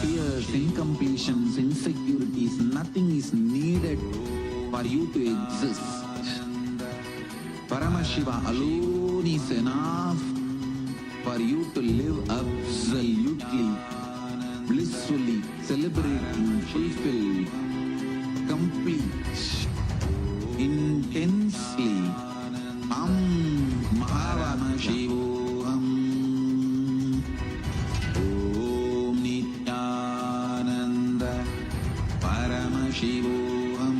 fears, incompletions, insecurities, nothing is needed for you to exist. Paramashiva alone is enough for you to live absolutely, blissfully, celebrating, fulfilled, complete, intensely. Paramashivoham. Om Nithyananda Paramashivoham.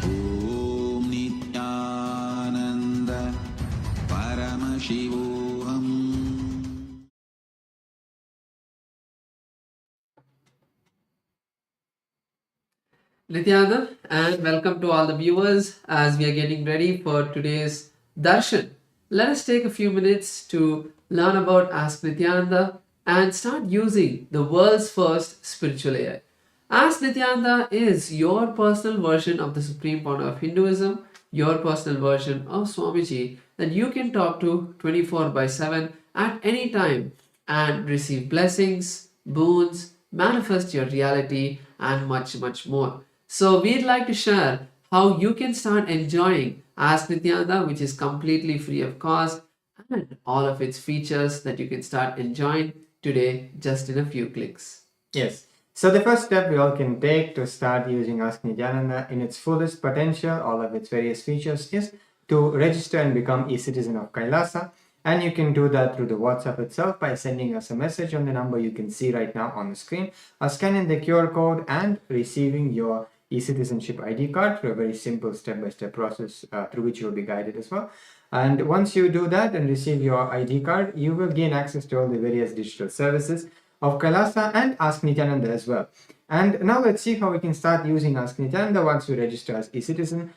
Om Nithyananda Paramashivoham. Nithyananda, and welcome to all the viewers as we are getting ready for today's darshan. Let us take a few minutes to learn about Ask Nithyananda and start using the world's first spiritual AI. Ask Nithyananda is your personal version of the supreme founder of Hinduism, your personal version of Swamiji that you can talk to 24 by 7 at any time and receive blessings, boons, manifest your reality, and much, much more. So, we'd like to share how you can start enjoying Ask Nithyananda, which is completely free of cost, and all of its features that you can start enjoying today just in a few clicks. Yes. So the first step we all can take to start using Ask Nithyananda in its fullest potential, all of its various features, is to register and become a citizen of KAILASA. And you can do that through the WhatsApp itself by sending us a message on the number you can see right now on the screen, or scanning the QR code and receiving your e-citizenship ID card through a very simple step-by-step process through which you will be guided as well. And once you do that and receive your ID card, you will gain access to all the various digital services of KAILASA and Ask Nithyananda as well. And now let's see how we can start using Ask Nithyananda once we register as e-citizen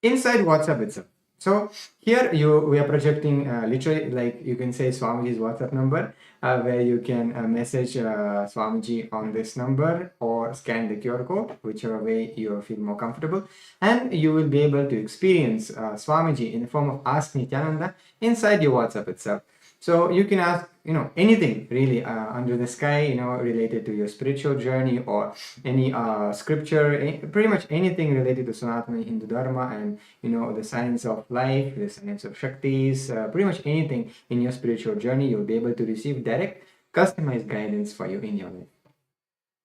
inside WhatsApp itself. So here we are projecting literally, like you can say, Swamiji's WhatsApp number, where you can message Swamiji on this number or scan the QR code, whichever way you feel more comfortable, and you will be able to experience Swamiji in the form of Ask Nithyananda inside your WhatsApp itself. So you can ask, anything really under the sky, related to your spiritual journey or any scripture, pretty much anything related to Sanatana Hindu Dharma and, the science of life, the science of Shaktis, pretty much anything in your spiritual journey, you'll be able to receive direct, customized guidance for you in your life.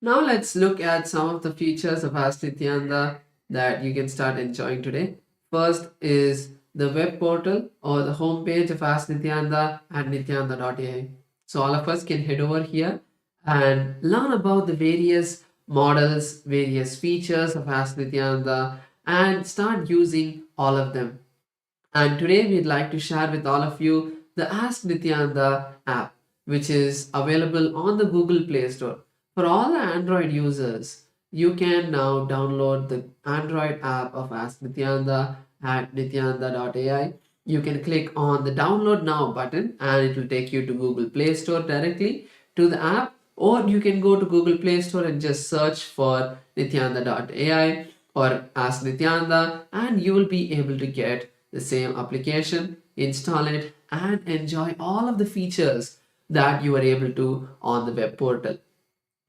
Now let's look at some of the features of Ask Nithyananda that you can start enjoying today. First is the web portal or the homepage of Ask Nithyananda at nithyananda.ai. So all of us can head over here and learn about the various models, various features of Ask Nithyananda and start using all of them. And today we'd like to share with all of you the Ask Nithyananda app, which is available on the Google Play Store. For all the Android users, you can now download the Android app of Ask Nithyananda at nithyananda.ai. You can click on the download now button and it will take you to Google Play Store directly to the app, or you can go to Google Play Store and just search for nithyananda.ai or Ask Nithyananda and you will be able to get the same application, install it, and enjoy all of the features that you are able to on the web portal.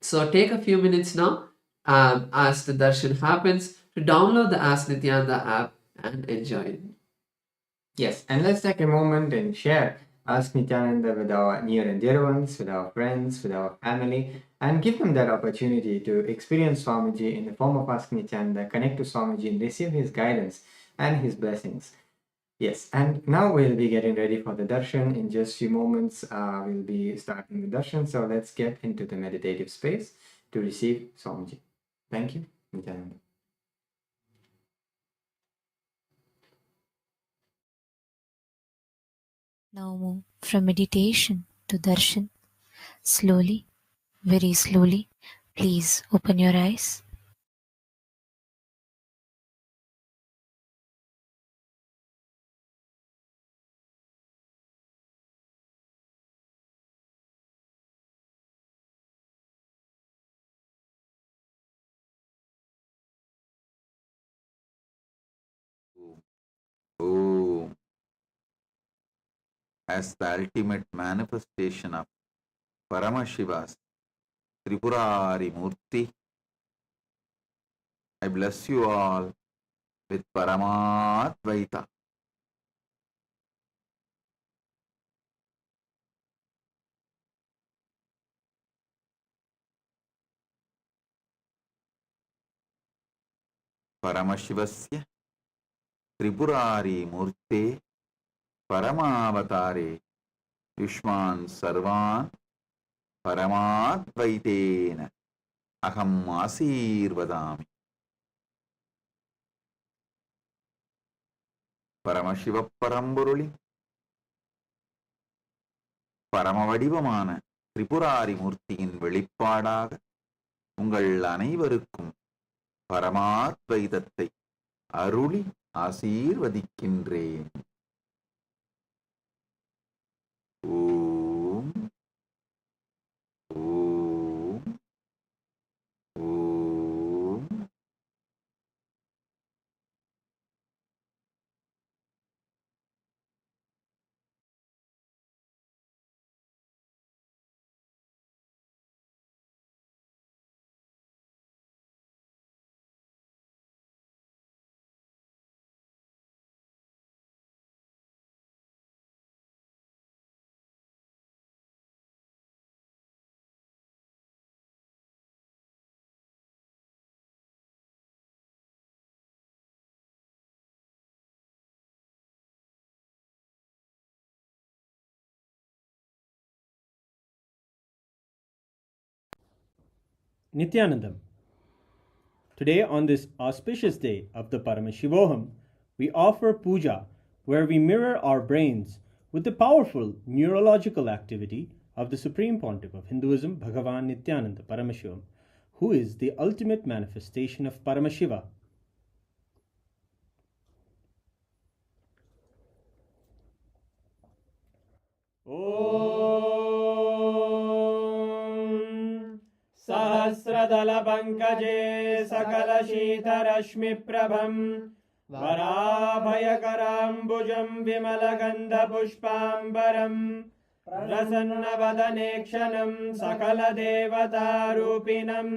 So take a few minutes now as the darshan happens to download the Ask Nithyananda app and enjoy it. Yes, and let's take a moment and share Ask Nithyananda with our near and dear ones, with our friends, with our family, and give them that opportunity to experience Swamiji in the form of Ask Nithyananda, connect to Swamiji and receive his guidance and his blessings. Yes, and now we'll be getting ready for the darshan. In just a few moments, we'll be starting the darshan. So let's get into the meditative space to receive Swamiji. Thank you, Nithyananda. Now move from meditation to darshan. Slowly, very slowly, please open your eyes. Om as the ultimate manifestation of Paramashiva, Tripurari Murti. I bless you all with Paramadvaita. Paramashivasya Tripurari Murte Paramavatare Yushman Sarvan Paramadvaitena Aham Asirvadami. Paramashiva Paramburuli பரமவடிவமான Tripurari மூர்த்தியின் வெளிப்பாடாக உங்கள் அனைவருக்கும் பரமாத்வைதத்தை அருளி ஆசீர்வதிக்கின்றேன். ஓம் ஓம் ஓம். Nithyanandam. Today, on this auspicious day of the Paramashivoham, we offer puja where we mirror our brains with the powerful neurological activity of the Supreme Pontiff of Hinduism, Bhagavan Nithyananda Paramashivam, who is the ultimate manifestation of Paramashiva. Om Sahasradala Pankaje Sakala Shita Rashmi Prabham Varabhayakarambujam Vimalagandha Pushpambaram Prasanna Vadanekshanam Sakala Devata Rupinam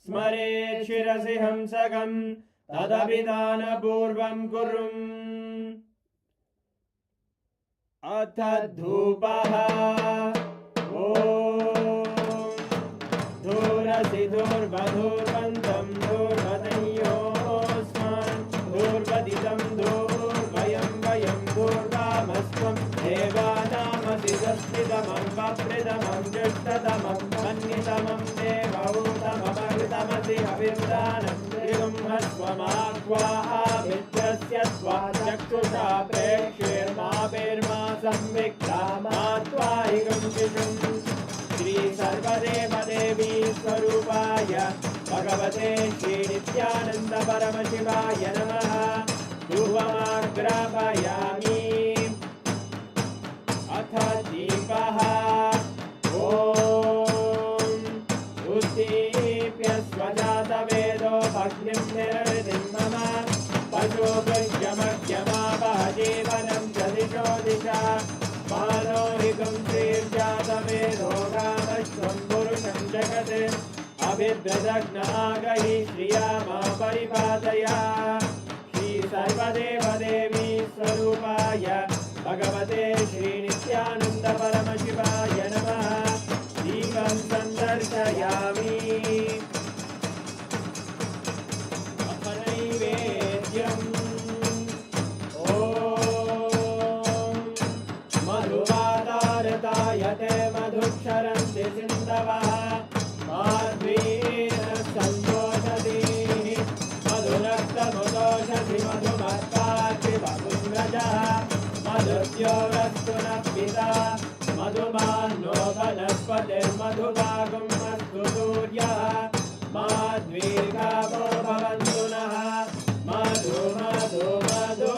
Smare Shirasi Hamsagam Tadabhidana Purvam Kurum Atadhupaha Om Dhurasi Dhurvadhurvantam Dhurvadanyosman Dhurvaditam Dhurvayam Vayam Dhurvamasvam Devanamasi Saspidamam Vapridamam Jashtadamam Mannitamam Devautamamagritamasi Avirdanam Trigum Hasvamakvaha Mitrasya Svajakshusha Prekshirma Virma Samvikta Matvahigam Vishum Shri Sarvadeva Devi Swarupaya Bhagavate Shri Nithyananda Paramashivaya Namaha Dhuvamagrapayami Atha Deepaha Om Uddipya Svajata Vedo Bhagnim Nirvidim Mama Pasho Bhajyamakhyama Bhajevanam Jadisho Disha Manohikam Sirjata Vedo Kamashvam Purusham Jagate Abhibhradagna Agahi Shriyama Paripataya Shri Sarvadeva Devi Swarupaya Bhagavate Shri Nithyananda Paramashivaya Namaha Deepan Sandarshayami Ahanaivedyam Om Madhuvadartayate Madhuksharanti Sindavaha Madhvena Santoshati Madhuraktamudoshati Madhumarpati Madhumrajaha Madhuryogastuna Pita Madhumano Vanaspate Madhubagam Astu Suryaha Madhvirgavo Bhavantunaha Madhu Madhu Madhu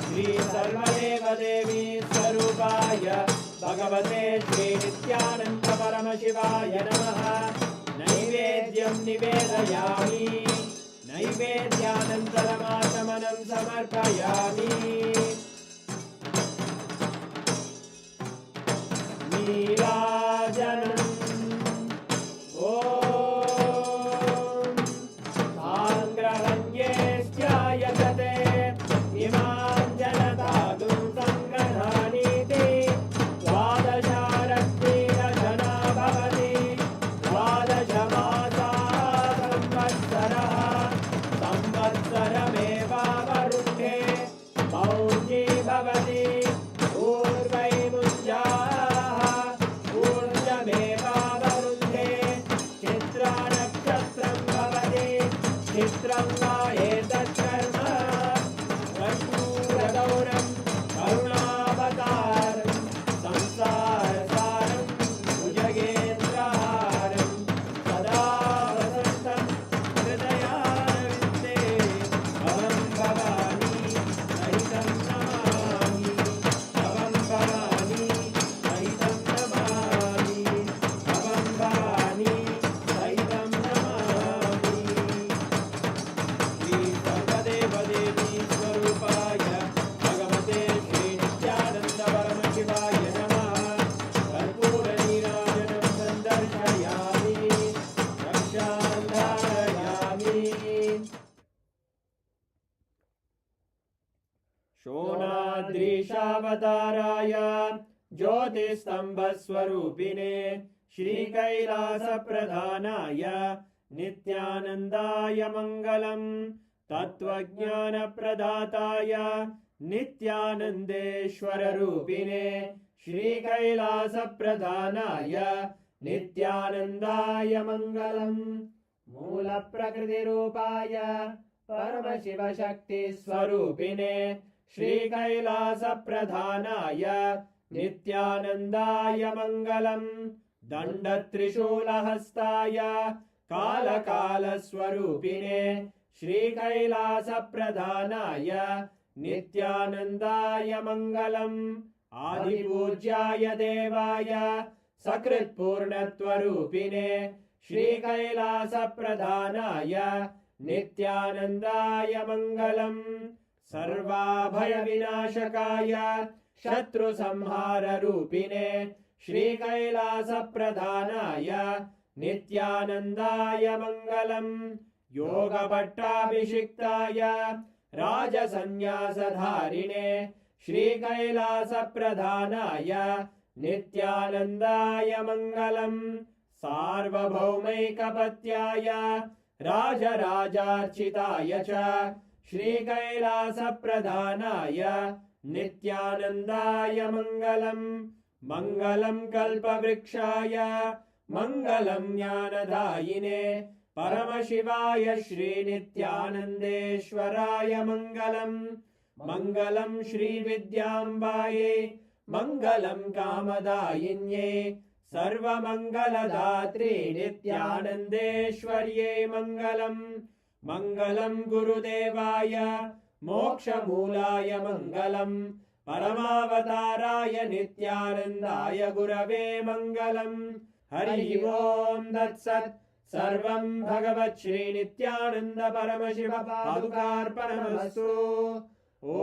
Shri Sarvadeva Devi Swarupaya Bhagavate Shri Nithyananda Paramashivaya Namaha Naivedyam Nivedayami Naivedyanantaramashamanam Samarpayami Nila परमावताराय ज्योतिस्तम्भस्वरूपिणे श्रीकैलासप्रधानाय नित्यानन्दाय मङ्गलम् तत्त्वज्ञानप्रदाताय नित्यानन्देश्वररूपिणे श्रीकैलासप्रधानाय नित्यानन्दाय मङ्गलम् मूलप्रकृतिरूपाय परमशिवशक्तिस्वरूपिणे श्रीकैलासप्रधानाय नित्यानन्दाय मङ्गलम् दण्डत्रिशूलहस्ताय कालकालस्वरूपिणे श्रीकैलासप्रधानाय नित्यानन्दाय मङ्गलम् आदिपूज्याय देवाय सकृत्पूर्णत्वरूपिणे श्रीकैलासप्रधानाय नित्यानन्दाय मङ्गलम् सर्वाभयविनाशकाय शत्रुसंहाररूपिणे श्रीकैलासप्रधानाय नित्यानन्दाय मङ्गलम् योगपट्टाभिषिक्ताय राजसन्न्यासधारिणे श्रीकैलासप्रधानाय नित्यानन्दाय मङ्गलम् सार्वभौमैकपत्याय राजराजार्चिताय च श्रीकैलासप्रधानाय नित्यानन्दाय मङ्गलम् मङ्गलम् कल्पवृक्षाय मङ्गलम् ज्ञानदायिने परमशिवाय श्रीनित्यानन्देश्वराय मङ्गलम् मङ्गलम् श्रीविद्याम्बायै मङ्गलम् कामदायिन्यै सर्वमङ्गलदात्रे नित्यानन्देश्वर्यै मङ्गलम् मङ्गलम् गुरुदेवाय मोक्षमूलाय मङ्गलम् परमावताराय नित्यानन्दाय गुरवे मङ्गलम् हरि ओम् तत्सत् सर्वं भगवत् श्रीनित्यानन्द परमशिव पादुकार्पणमस्तु ॐ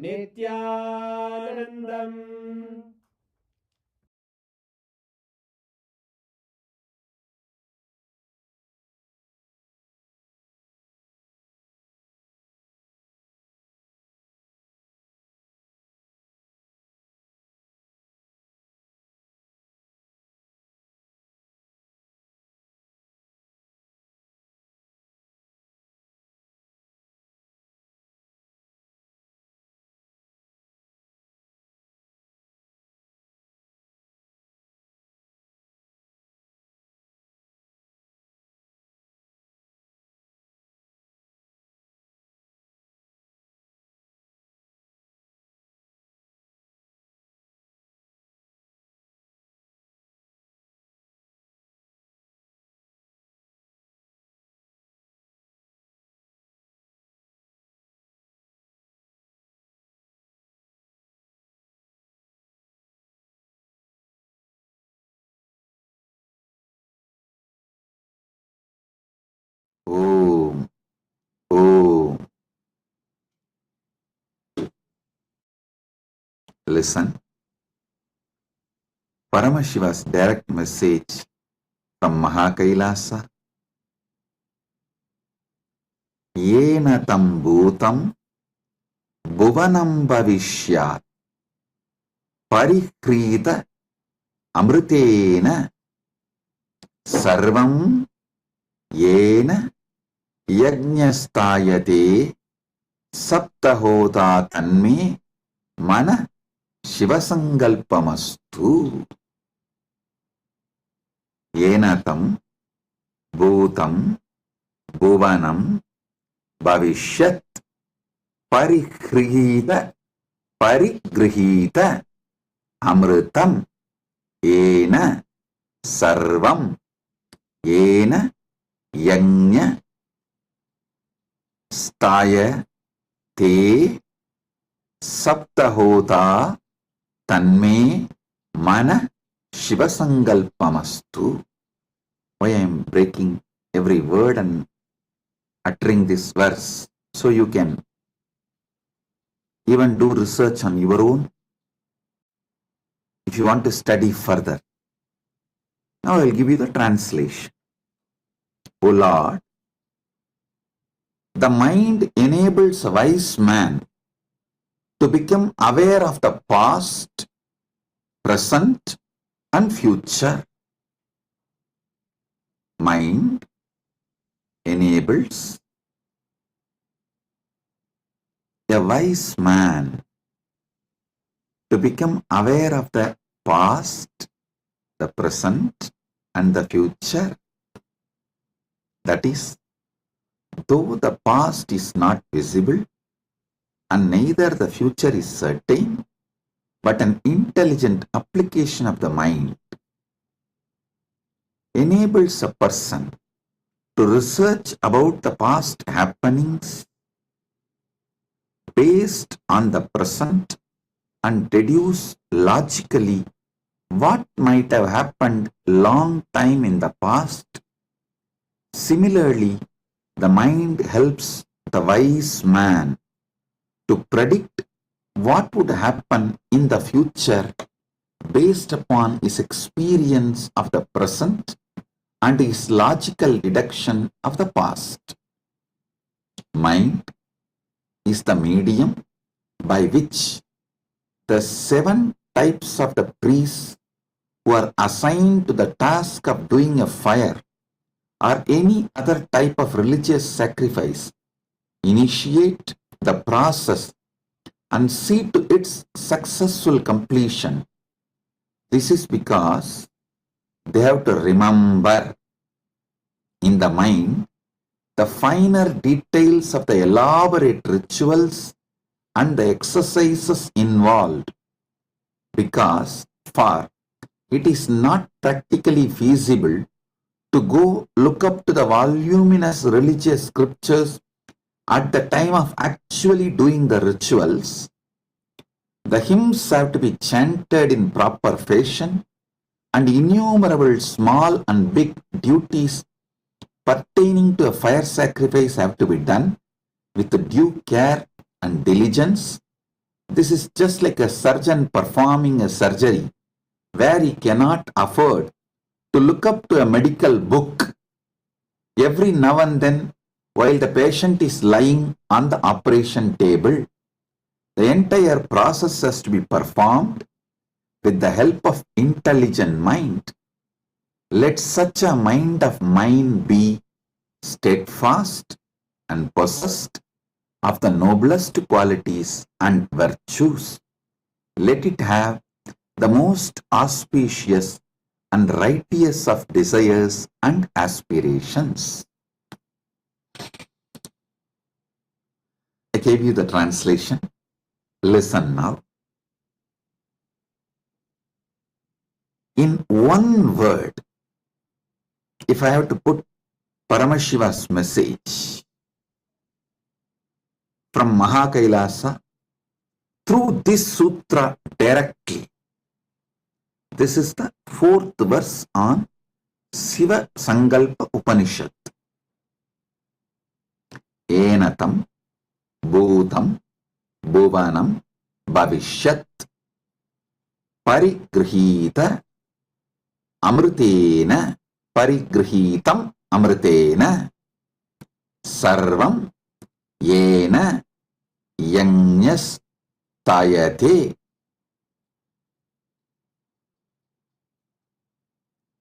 नित्यानन्दम् Om. Om. Listen. Paramashiva's direct message from Mahakailasa. Yena tam bhutam bhuvanam bhavishyat parikrita amritena sarvam yena yajñastayate saptahota tanme mana शिवसंकल्पमस्तु येन तं भूतं भुवनं भविष्यत् परिगृहीत अमृतं येन सर्वं येन यज्ञ स्थायते सप्तहोता तन्मे मन शिवसंकल्पमस्तु. Why I am breaking every word and uttering this verse, so you can even do research on your own if you want to study further. Now I will give you the translation. O Lord, the mind enables a wise man to become aware of the past, present, and future. Mind enables a wise man to become aware of the past, the present, and the future. That is, though the past is not visible and neither the future is certain, but an intelligent application of the mind enables a person to research about the past happenings based on the present and deduce logically what might have happened long time in the past. Similarly, the mind helps the wise man to predict what would happen in the future based upon his experience of the present and his logical deduction of the past. Mind is the medium by which the 7 types of the priests who are assigned to the task of doing a fire or any other type of religious sacrifice initiate the process and see to its successful completion. This is because they have to remember in the mind the finer details of the elaborate rituals and the exercises involved, because for it is not practically feasible to go look up to the voluminous religious scriptures at the time of actually doing the rituals. The hymns have to be chanted in proper fashion, and innumerable small and big duties pertaining to a fire sacrifice have to be done with due care and diligence. This is just like a surgeon performing a surgery where he cannot afford to look up to a medical book every now and then while the patient is lying on the operation table. The entire process has to be performed with the help of intelligent mind. Let such a mind of mine be steadfast and possessed of the noblest qualities and virtues. Let it have the most auspicious and righteous of desires and aspirations. I gave you the translation. Listen now. In one word, if I have to put Paramashiva's message from KAILASA through this sutra directly, this is the 4th verse on Siva Sankalpa Upanishad. Enatam Bhutam Bhuvanam Bhavishyat Parigrihita Amrutena Parigrihitam Amrutena Sarvam Yena Yanyas Tayate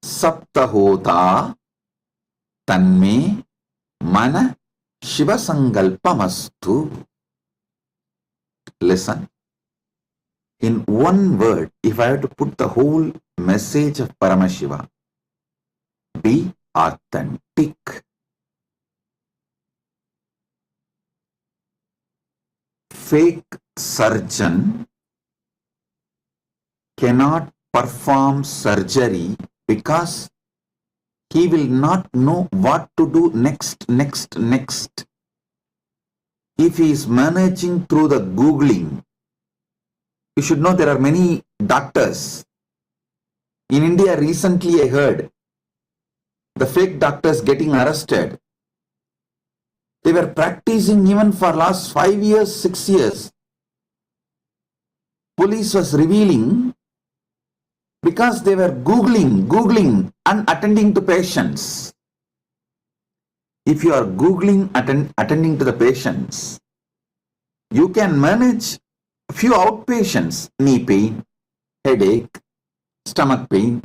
Saptahota Tanme Mana Shiva Sankalpamastu. Listen. In one word, if I have to put the whole message of Paramashiva, be authentic. Fake surgeon cannot perform surgery because he will not know what to do next. If he is managing through the Googling, you should know there are many doctors. In India, recently I heard the fake doctors getting arrested. They were practicing even for last 5 years, 6 years. Police was revealing because they were Googling and attending to patients. If you are Googling attending to the patients, you can manage few outpatients, knee pain, headache, stomach pain,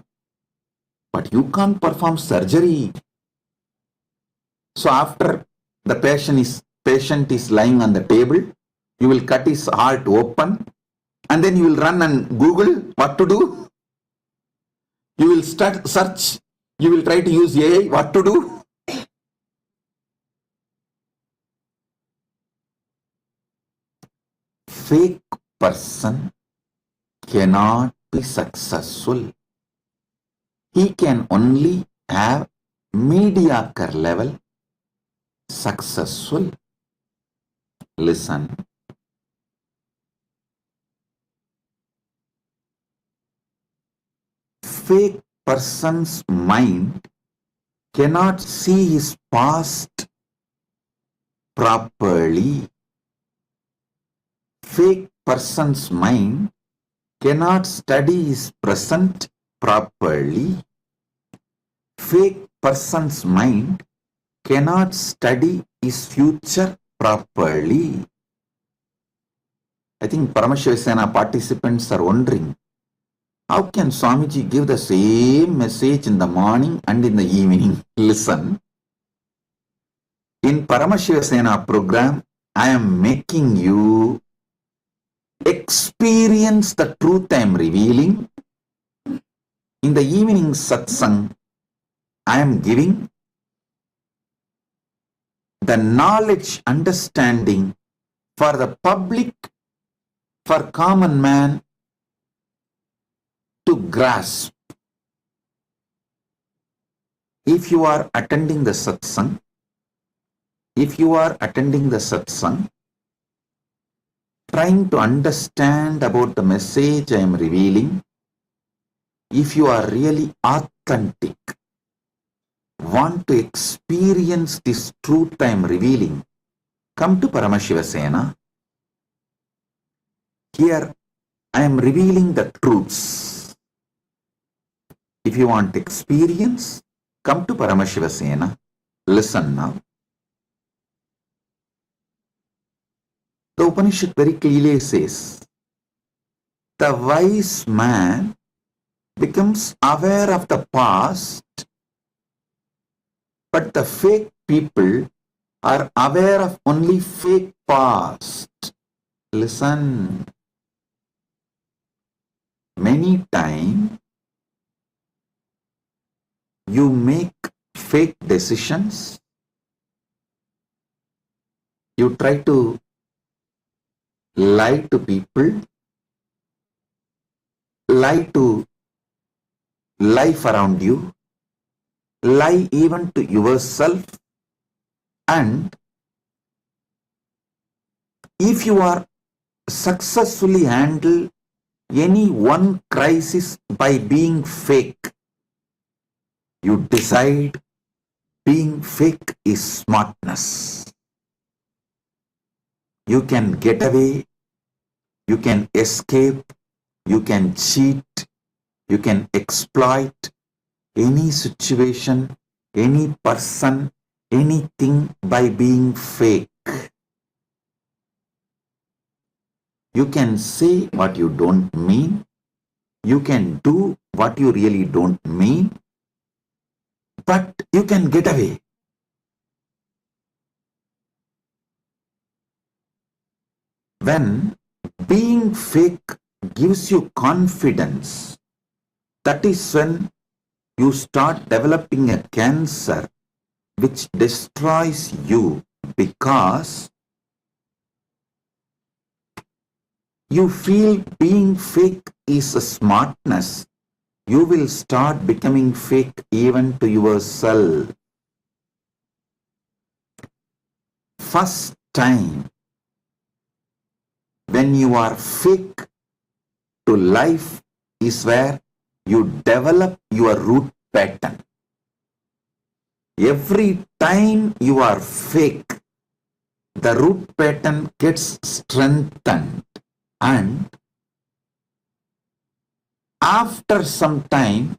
but you can't perform surgery. So after the patient is lying on the table, you will cut his heart open and then you will run and Google what to do. You will start search. You will try to use AI what to do. Fake person cannot be successful. He can only have mediocre level successful. Listen. Fake person's mind cannot see his past properly. Fake person's mind cannot study his present properly. Fake person's mind cannot study his future properly. I think Paramashiva participants are wondering, how can Swamiji give the same message in the morning and in the evening? Listen. In Paramashiva program, I am making you experience the truth I am revealing. In the evening satsang, I am giving the knowledge, understanding for the public, for common man to grasp. If you are attending the satsang, trying to understand about the message I am revealing, if you are really authentic, want to experience this truth I am revealing, come to Paramashiva. Here I am revealing the truths. If you want experience, come to Paramashiva. Listen now. The Upanishad very clearly says, the wise man becomes aware of the past, but the fake people are aware of only fake past. Listen. Many times you make fake decisions. You try to lie to people, lie to life around you, lie even to yourself, and if you are successfully handle any one crisis by being fake, you decide being fake is smartness. You can get away, you can escape, you can cheat, you can exploit any situation, any person, anything by being fake. You can say what you don't mean, you can do what you really don't mean, but you can get away. When being fake gives you confidence, that is when you start developing a cancer which destroys you, because you feel being fake is a smartness. You will start becoming fake even to yourself. First time when you are fake to life is where you develop your root pattern. Every time you are fake, the root pattern gets strengthened, and after some time,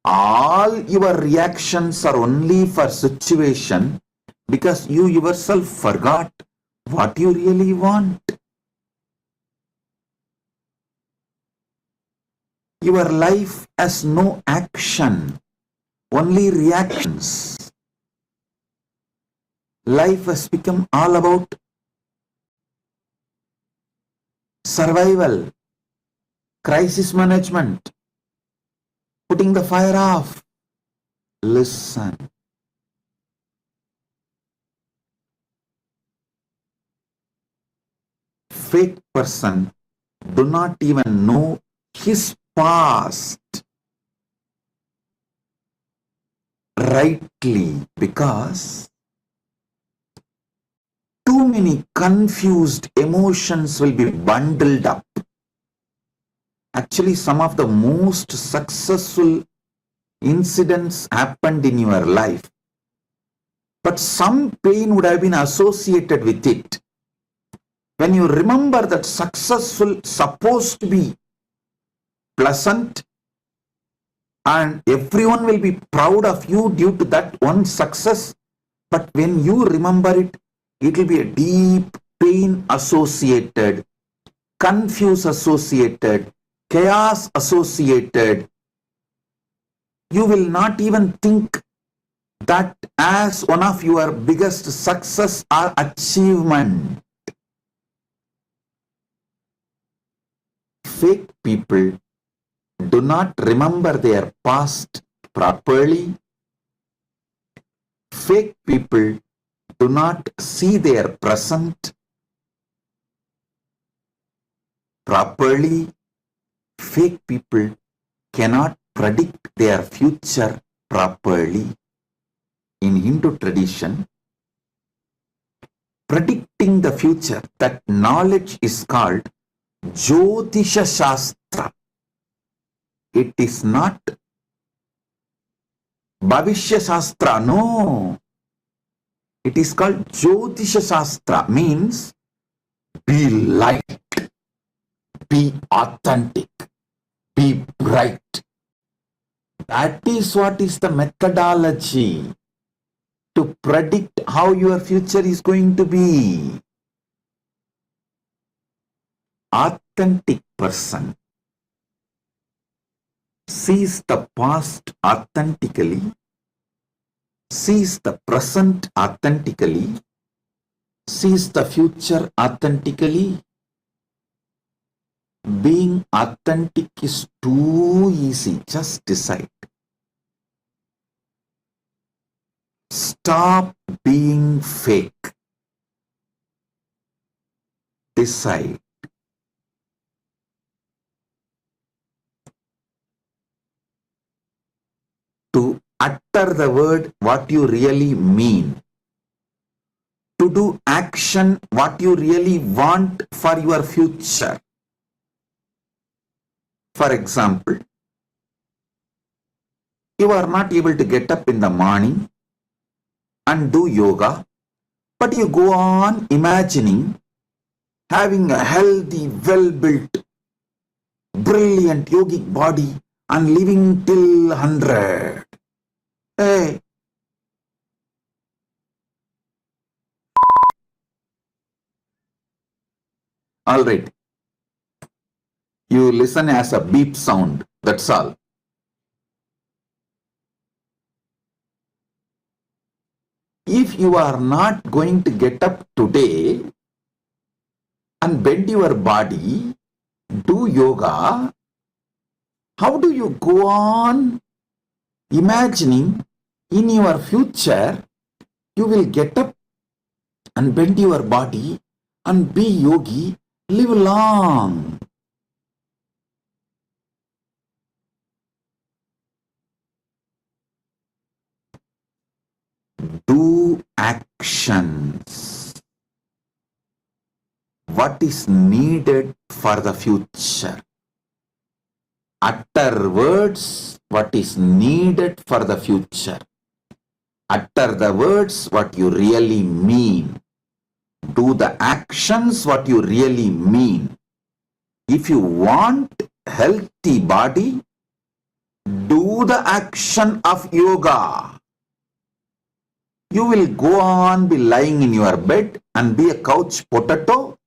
all your reactions are only for situation because you yourself forgot what you really want. Your life has no action, only reactions. Life has become all about survival, crisis management, putting the fire off. Listen. Fake person do not even know his past rightly because too many confused emotions will be bundled up. Actually, some of the most successful incidents happened in your life, but some pain would have been associated with it. When you remember that successful supposed to be pleasant and everyone will be proud of you due to that one success, but when you remember it, it will be a deep pain associated, confuse associated, chaos associated. You will not even think that as one of your biggest success or achievement. Fake people do not remember their past properly. Fake people do not see their present properly. Fake people cannot predict their future properly. In Hindu tradition, predicting the future, that knowledge is called Jyotisha Shastra. It is not Bhavishya Shastra, no. It is called Jyotisha Shastra, means be light, be authentic, be bright. That is what is the methodology to predict how your future is going to be. Authentic person sees the past authentically, sees the present authentically, sees the future authentically. Being authentic is too easy. Just decide. Stop being fake. Decide. To utter the word what you really mean. To do action what you really want for your future. For example, you are not able to get up in the morning and do yoga, but you go on imagining having a healthy, well-built, brilliant yogic body and living till 100. Hey, all right. You listen as a beep sound, that's all. If you are not going to get up today and bend your body, do yoga, how do you go on imagining in your future you will get up and bend your body and be yogi, live long? Do actions. What is needed for the future? Utter words what is needed for the future. Utter the words what you really mean. Do the actions what you really mean. If you want healthy body, do the action of yoga. You will go on be lying in your bed and be a couch potato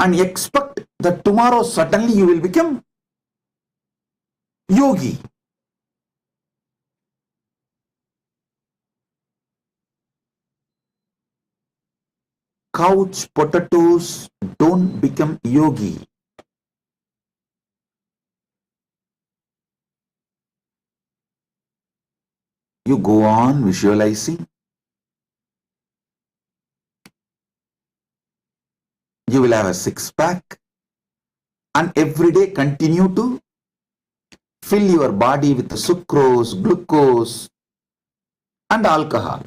and expect that tomorrow suddenly you will become yogi. Couch potatoes don't become yogi. You go on visualizing. You will have a six-pack and every day continue to fill your body with sucrose, glucose and alcohol.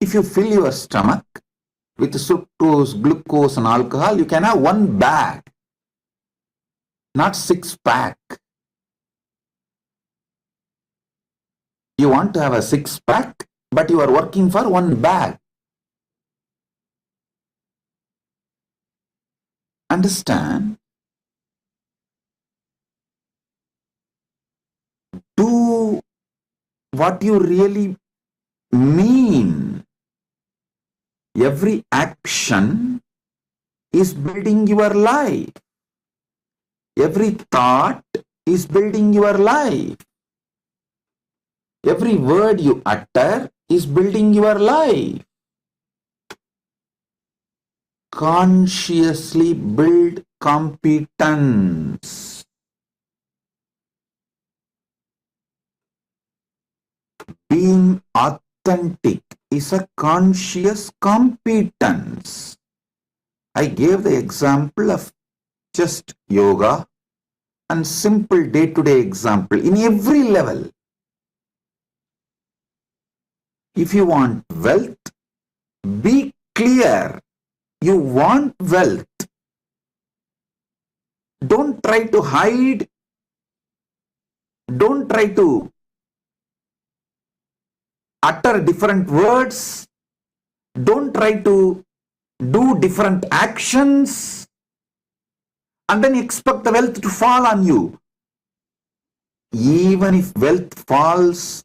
If you fill your stomach with sucrose, glucose and alcohol, you can have one bag, not six-pack. You want to have a six-pack, but you are working for one bag. Understand? Do what you really mean. Every action is building your life. Every thought is building your life. Every word you utter is building your life. Consciously build competence. Being authentic is a conscious competence. I gave the example of just yoga and simple day-to-day example in every level. If you want wealth, be clear. You want wealth. Don't try to hide. Don't try to utter different words. Don't try to do different actions and then expect the wealth to fall on you. Even if wealth falls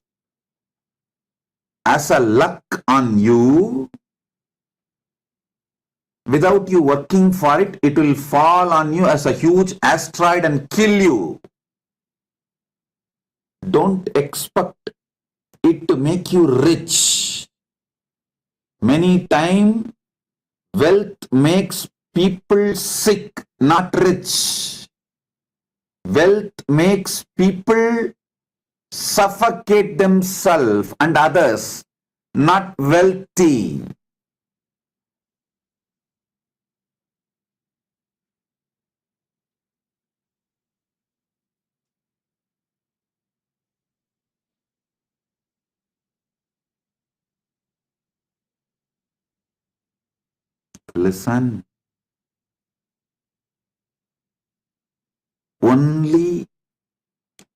as a luck on you, without you working for it, it will fall on you as a huge asteroid and kill you. Don't expect it to make you rich. Many times, wealth makes people sick, not rich. Wealth makes people suffocate themselves and others, not wealthy. Listen. Only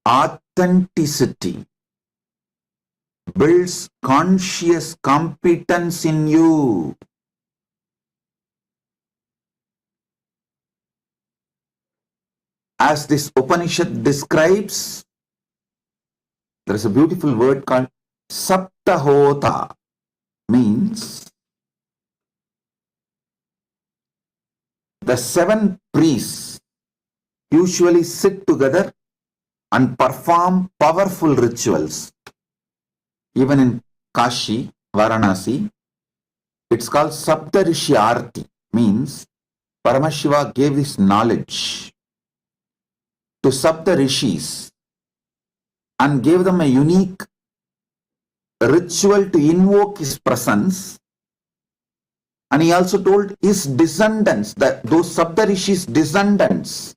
authenticity builds conscious competence in you. As this Upanishad describes, there is a beautiful word called Saptahota, means the seven priests usually sit together and perform powerful rituals. Even in Kashi, Varanasi, it's called Saptarishi Arti, means Paramashiva gave his knowledge to Sapta Rishis and gave them a unique ritual to invoke his presence. And he also told his descendants, that those Sapta Rishis' descendants,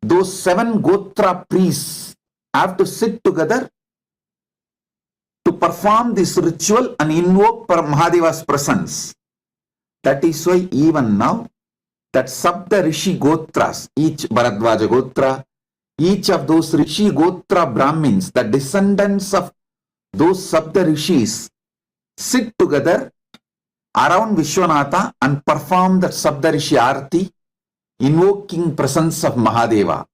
those seven Gotra priests, have to sit together to perform this ritual and invoke Mahadeva's presence. That is why even now, that Sapta Rishi Gotras, each Bharadwaja Gotra, each of those Rishi Gotra Brahmins, the descendants of those Sapta Rishis, sit together around Vishwanatha and perform the Sapta Rishi Arti, invoking presence of Mahadeva.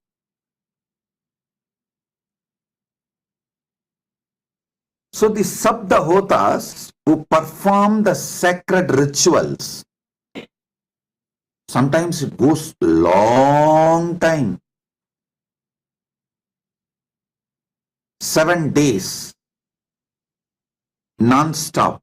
So the Sabdahotas who perform the sacred rituals, sometimes it goes long time, 7 days, non-stop.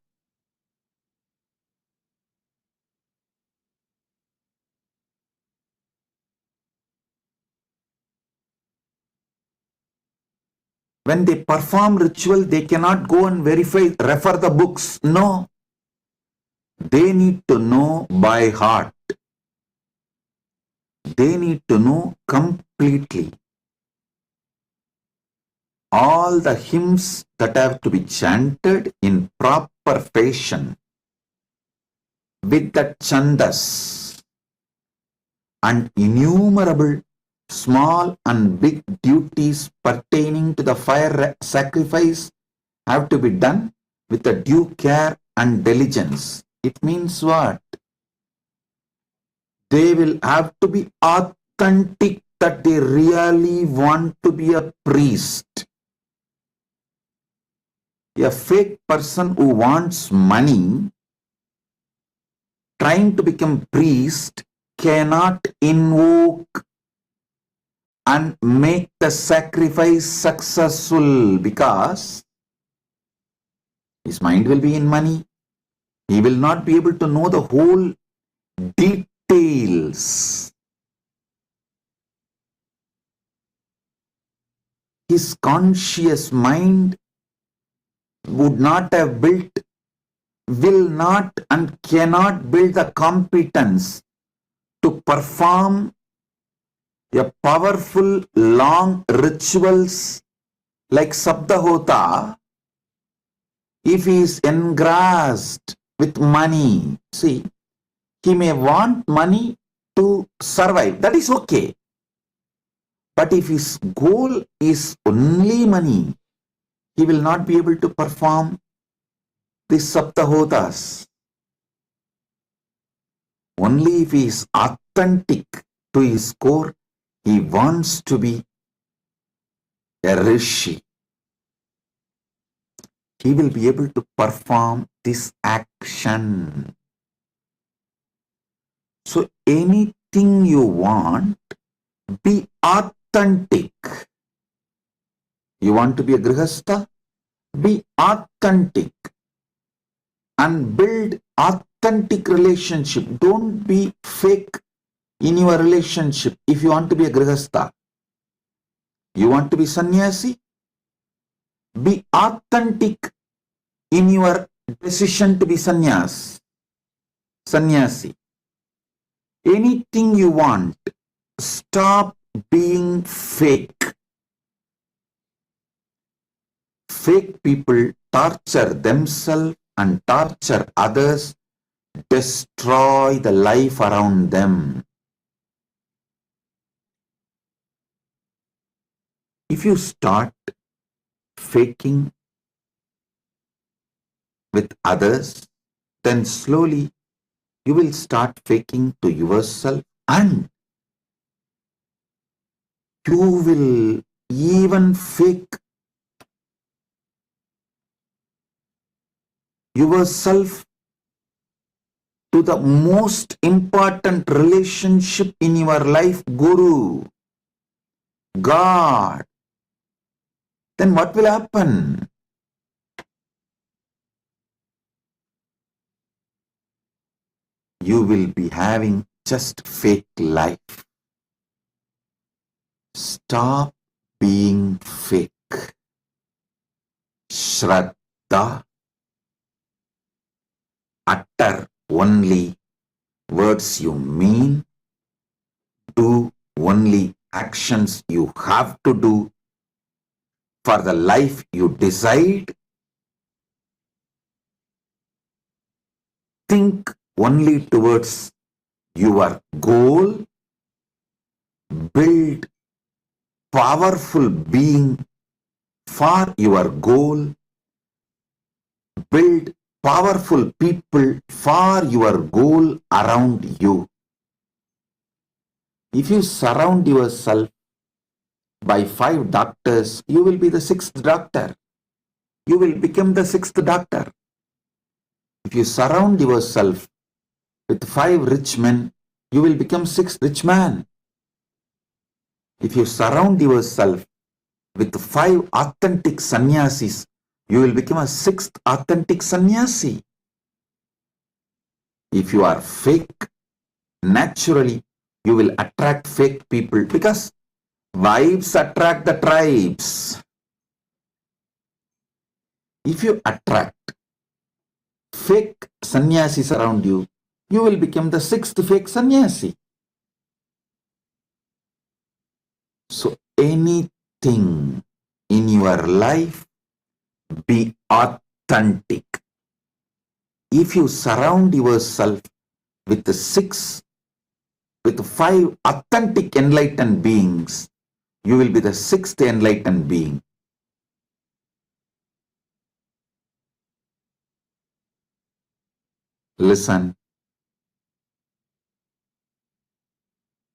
When they perform ritual, they cannot go and refer the books. No. They need to know by heart. They need to know completely. All the hymns that have to be chanted in proper fashion with the chandas and innumerable small and big duties pertaining to the fire sacrifice have to be done with the due care and diligence. It means what? They will have to be authentic, that they really want to be a priest. A fake person who wants money, trying to become priest, cannot invoke and make the sacrifice successful, because his mind will be in money. He will not be able to know the whole details. His conscious mind would not have built, will not and cannot build the competence to perform a powerful long rituals like Sabdahota if he is engrossed with money. See, he may want money to survive, that is okay. But if his goal is only money, he will not be able to perform the Saptahotas. Only if he is authentic to his core, he wants to be a rishi, he will be able to perform this action. So anything you want, be authentic. You want to be a grihastha? Be authentic and build authentic relationship. Don't be fake in your relationship. If you want to be a grihastha, you want to be sannyasi, be authentic in your decision to be sannyasi. Anything you want, stop being fake. Fake people torture themselves and torture others, destroy the life around them. If you start faking with others, then slowly you will start faking to yourself, and you will even fake yourself to the most important relationship in your life, Guru, God. Then what will happen? You will be having just fake life. Stop being fake. Shraddha, utter only words you mean, do only actions you have to do for the life you decide, think only towards your goal, build powerful being for your goal, build powerful people for your goal around you. If you surround yourself by 5 doctors, you will be the 6th doctor. you will become the sixth doctor. If you surround yourself with 5 rich men, you will become sixth rich man. If you surround yourself with 5 authentic sannyasis, you will become a sixth authentic sannyasi. If you are fake, naturally you will attract fake people because vibes attract the tribes. If you attract fake sannyasis around you, you will become the sixth fake sannyasi. So anything in your life, be authentic. If you surround yourself with 5 authentic enlightened beings, you will be the sixth enlightened being. Listen.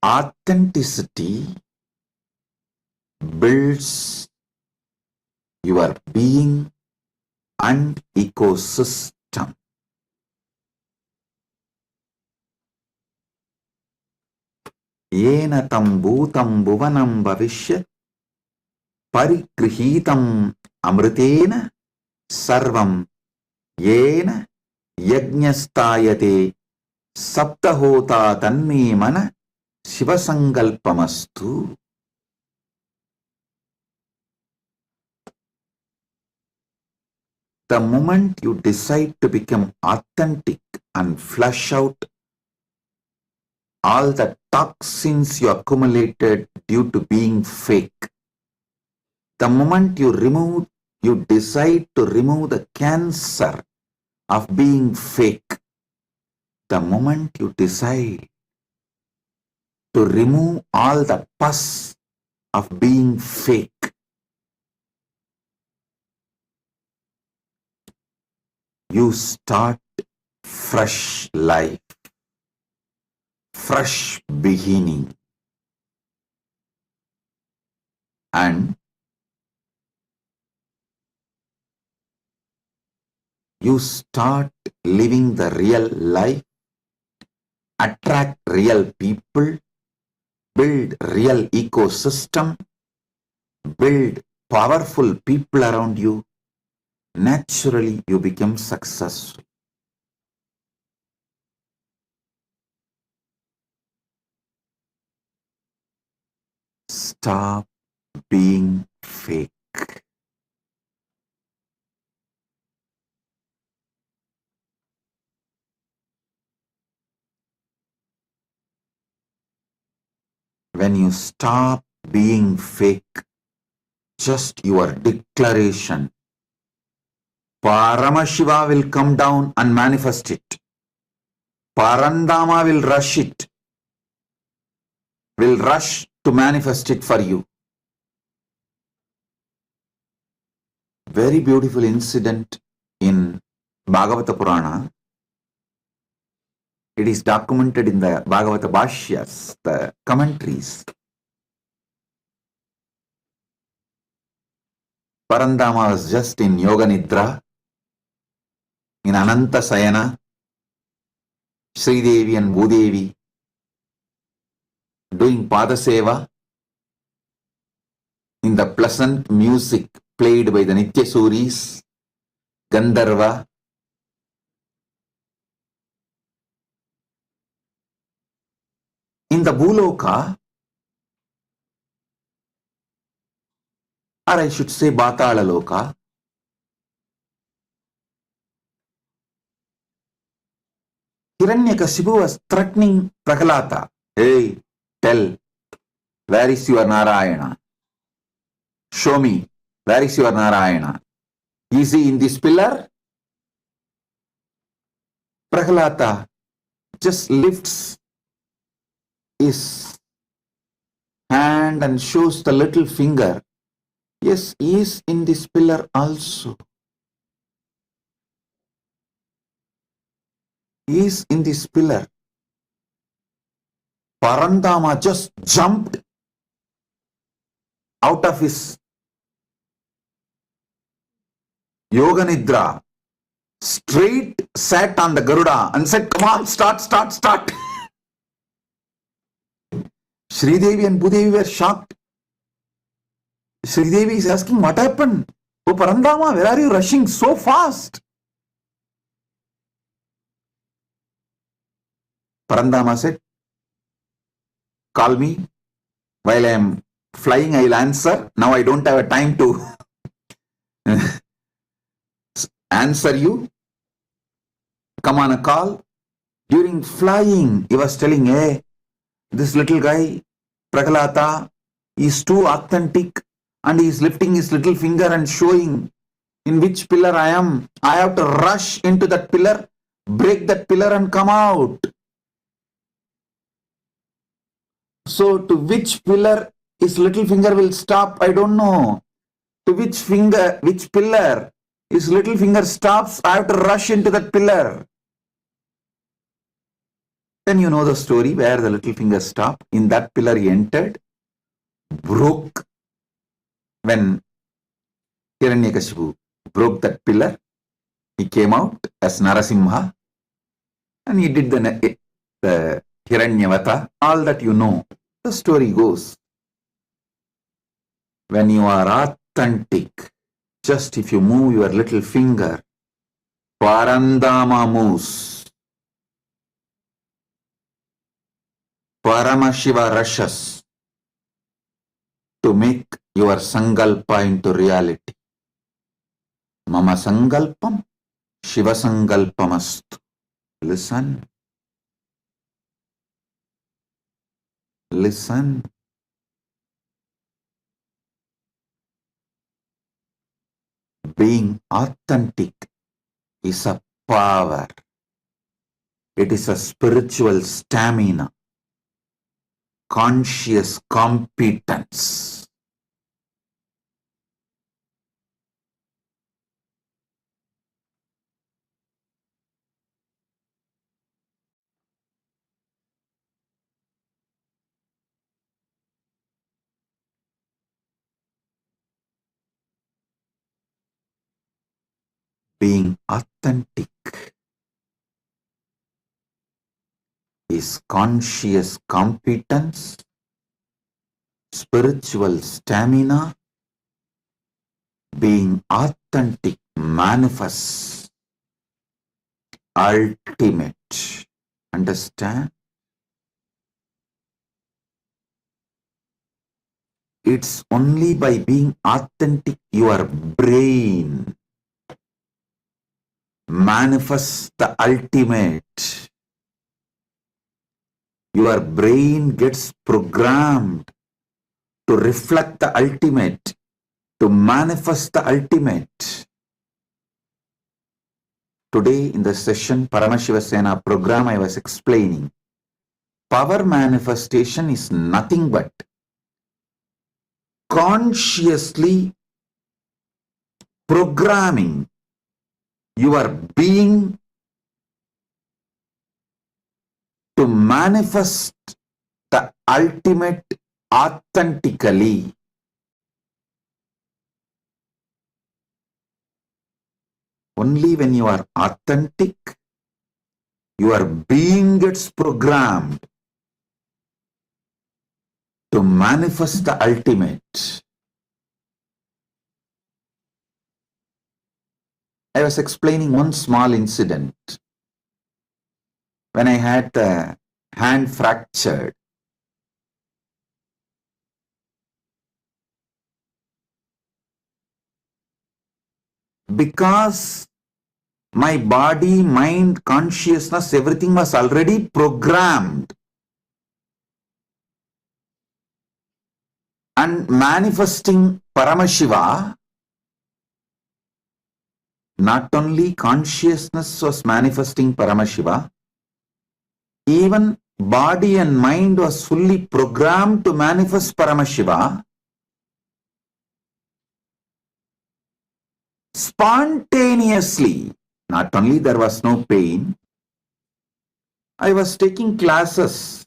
Authenticity builds your being and ecosystem. Yena tam bhutam bhuvanam bhavishyat parigrihitam amritena sarvam yena yajnastayate saptahota tanme mana shivasangalpamastu. The moment you decide to become authentic and flush out all the toxins you accumulated due to being fake, the moment you decide to remove the cancer of being fake, the moment you decide to remove all the pus of being fake, you start fresh life, fresh beginning, and you start living the real life, attract real people, build real ecosystem, build powerful people around you. Naturally, you become successful. Stop being fake. When you stop being fake, just your declaration, Paramashiva will come down and manifest it. Parandama will rush to manifest it for you. Very beautiful incident in Bhagavata Purana. It is documented in the Bhagavata Bhashyas, the commentaries. Parandama was just in Yoga Nidra, in Ananta Sayana, Sridevi and Bhudevi doing Padaseva in the pleasant music played by the Nityasuris, Gandharva. In the Bhuloka, or I should say Batala Loka, Hiranyakashipu was threatening Prahalata. Hey, tell, where is your Narayana? Show me, where is your Narayana? Is he in this pillar? Prahalata just lifts his hand and shows the little finger. Yes, he is in this pillar also. He is in this pillar. Parandama just jumped out of his Yoga Nidra, straight sat on the Garuda and said, come on, start. Sridevi and Bhudevi were shocked. Sridevi is asking, what happened? Oh Parandama, where are you rushing so fast? Parandama said, call me. While I am flying, I will answer. Now I don't have a time to answer you. Come on a call. During flying, he was telling, hey, this little guy, Prahalata, is too authentic and he is lifting his little finger and showing in which pillar I am. I have to rush into that pillar, break that pillar and come out. So to which pillar his little finger will stop, I don't know. To which pillar his little finger stops, I have to rush into that pillar. Then you know the story where the little finger stopped. In that pillar he entered, broke. When Hiranyakashipu broke that pillar, he came out as Narasimha and he did the Hiranyavata. All that you know. The story goes. When you are authentic, just if you move your little finger, Parandama moves. Paramashiva rushes to make your sankalpa into reality. Mama sankalpam, Shiva sankalpamastu. Listen. Listen. Being authentic is a power. It is a spiritual stamina, conscious competence. Being authentic is conscious competence, spiritual stamina. Being authentic manifests ultimate. Understand? It's only by being authentic your brain manifests the ultimate. Your brain gets programmed to reflect the ultimate, to manifest the ultimate. Today in the session Paramashiva Sena program I was explaining, power manifestation is nothing but consciously programming your being to manifest the ultimate authentically. Only when you are authentic, your being gets programmed to manifest the ultimate. I was explaining one small incident. When I had the hand fractured, because my body, mind, consciousness, everything was already programmed and manifesting Paramashiva. Not only consciousness was manifesting Paramashiva, even body and mind was fully programmed to manifest Paramashiva. Spontaneously, not only there was no pain, I was taking classes,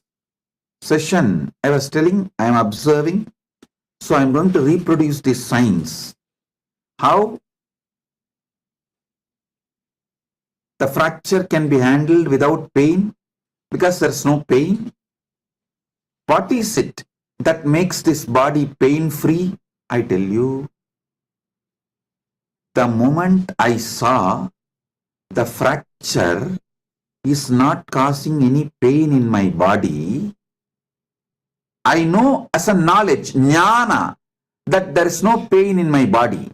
session, I was telling, I am observing, so I am going to reproduce these signs. How the fracture can be handled without pain because there's no pain? What is it that makes this body pain-free? I tell you, the moment I saw the fracture is not causing any pain in my body, I know as a knowledge, jnana, that there is no pain in my body.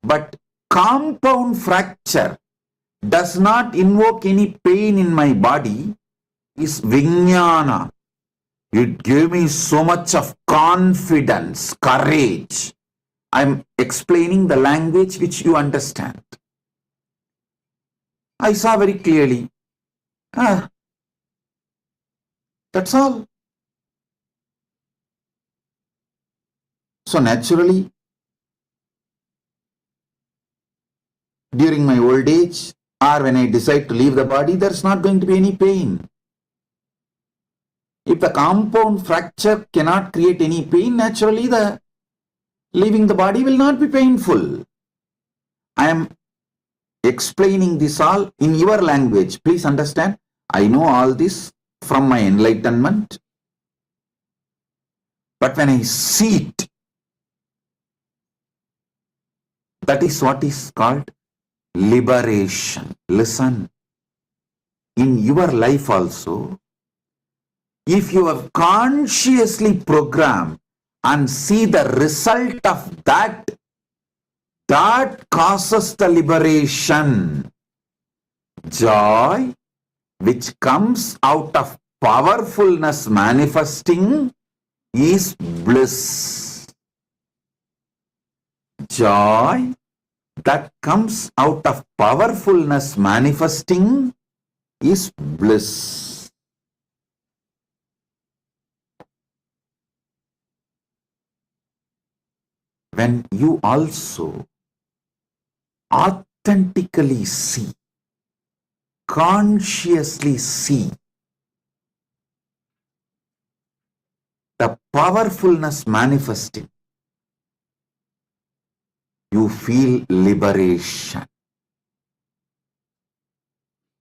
But compound fracture does not invoke any pain in my body is vijnana. It gave me so much of confidence, courage. I'm explaining the language which you understand. I saw very clearly. That's all. So naturally, during my old age or when I decide to leave the body, there's not going to be any pain. If the compound fracture cannot create any pain, naturally the leaving the body will not be painful. I am explaining this all in your language. Please understand, I know all this from my enlightenment. But when I see it, that is what is called liberation. Listen, in your life also, if you have consciously programmed and see the result of that, that causes the liberation. Joy, which comes out of powerfulness manifesting, is bliss. Joy that comes out of powerfulness manifesting is bliss. When you also authentically see, consciously see the powerfulness manifesting, you feel liberation.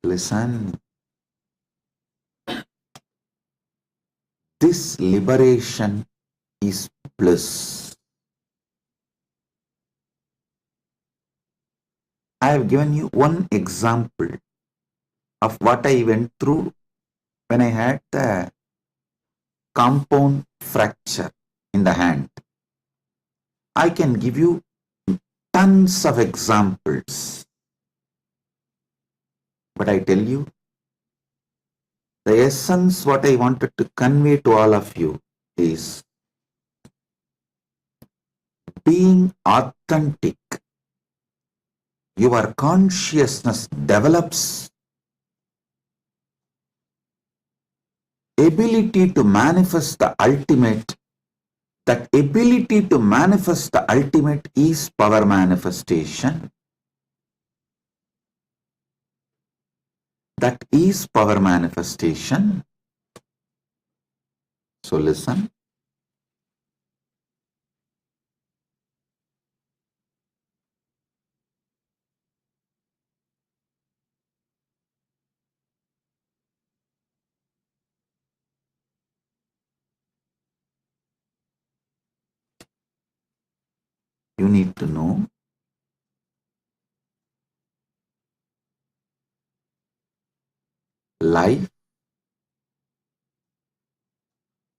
Listen, this liberation is bliss. I have given you one example of what I went through when I had the compound fracture in the hand. I can give you tons of examples. But I tell you, the essence what I wanted to convey to all of you is being authentic. Your consciousness develops ability to manifest the ultimate. That ability to manifest the ultimate is power manifestation. That is power manifestation. So listen. You need to know life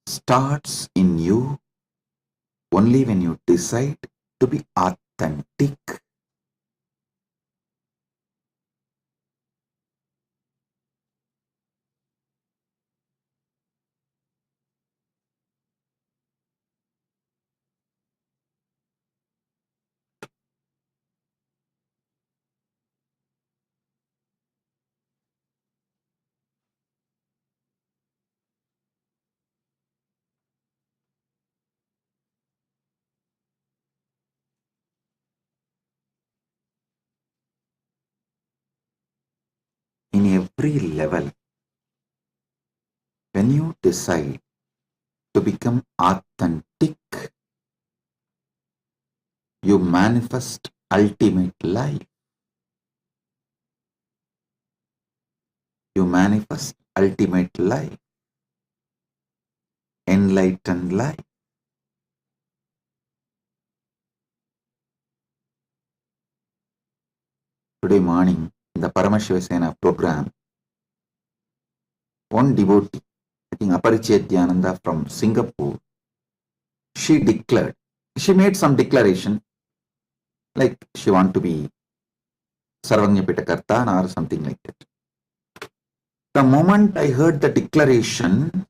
starts in you only when you decide to be authentic. In every level, when you decide to become authentic, you manifest ultimate life. you manifest ultimate life, enlightened life. Today morning, in the Paramashiva Sena program, one devotee, I think Aparichetyananda from Singapore, she made some declaration, like she want to be Sarvanyapita Kartana or something like that. The moment I heard the declaration,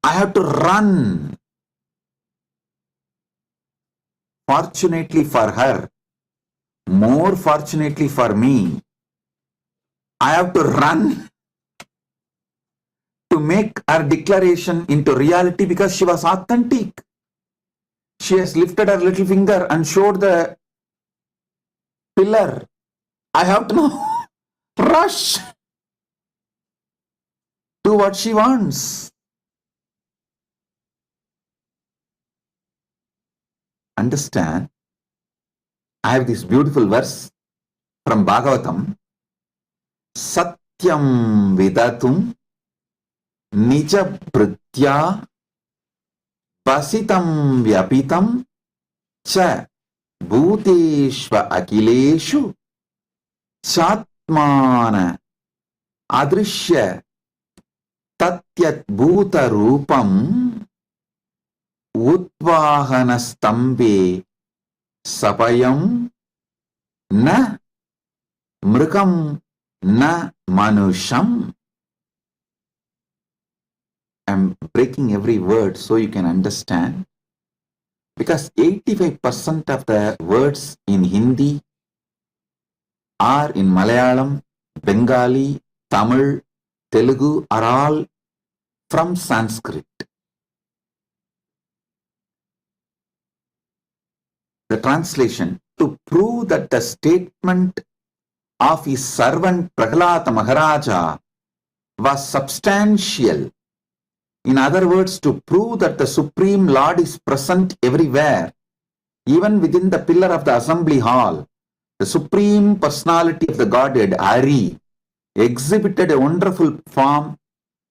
I have to run. Fortunately for her, more fortunately for me, I have to run to make her declaration into reality because she was authentic. She has lifted her little finger and showed the pillar. I have to now rush to what she wants. Understand? I have this beautiful verse from Bhagavatam. Satyam vidatum nija britya vasitam vyapitam cha bhuteshva akileshu chatmana adrishya tatyat bhuta rupam utvahana stambe sapayam na mrikam na manusham. I'm breaking every word so you can understand, because 85% of the words in Hindi are in Malayalam, Bengali, Tamil, Telugu are all from Sanskrit. The translation: to prove that the statement of his servant Prahlada Maharaja was substantial. In other words, to prove that the Supreme Lord is present everywhere, even within the pillar of the assembly hall, the Supreme Personality of the Godhead, Hari, exhibited a wonderful form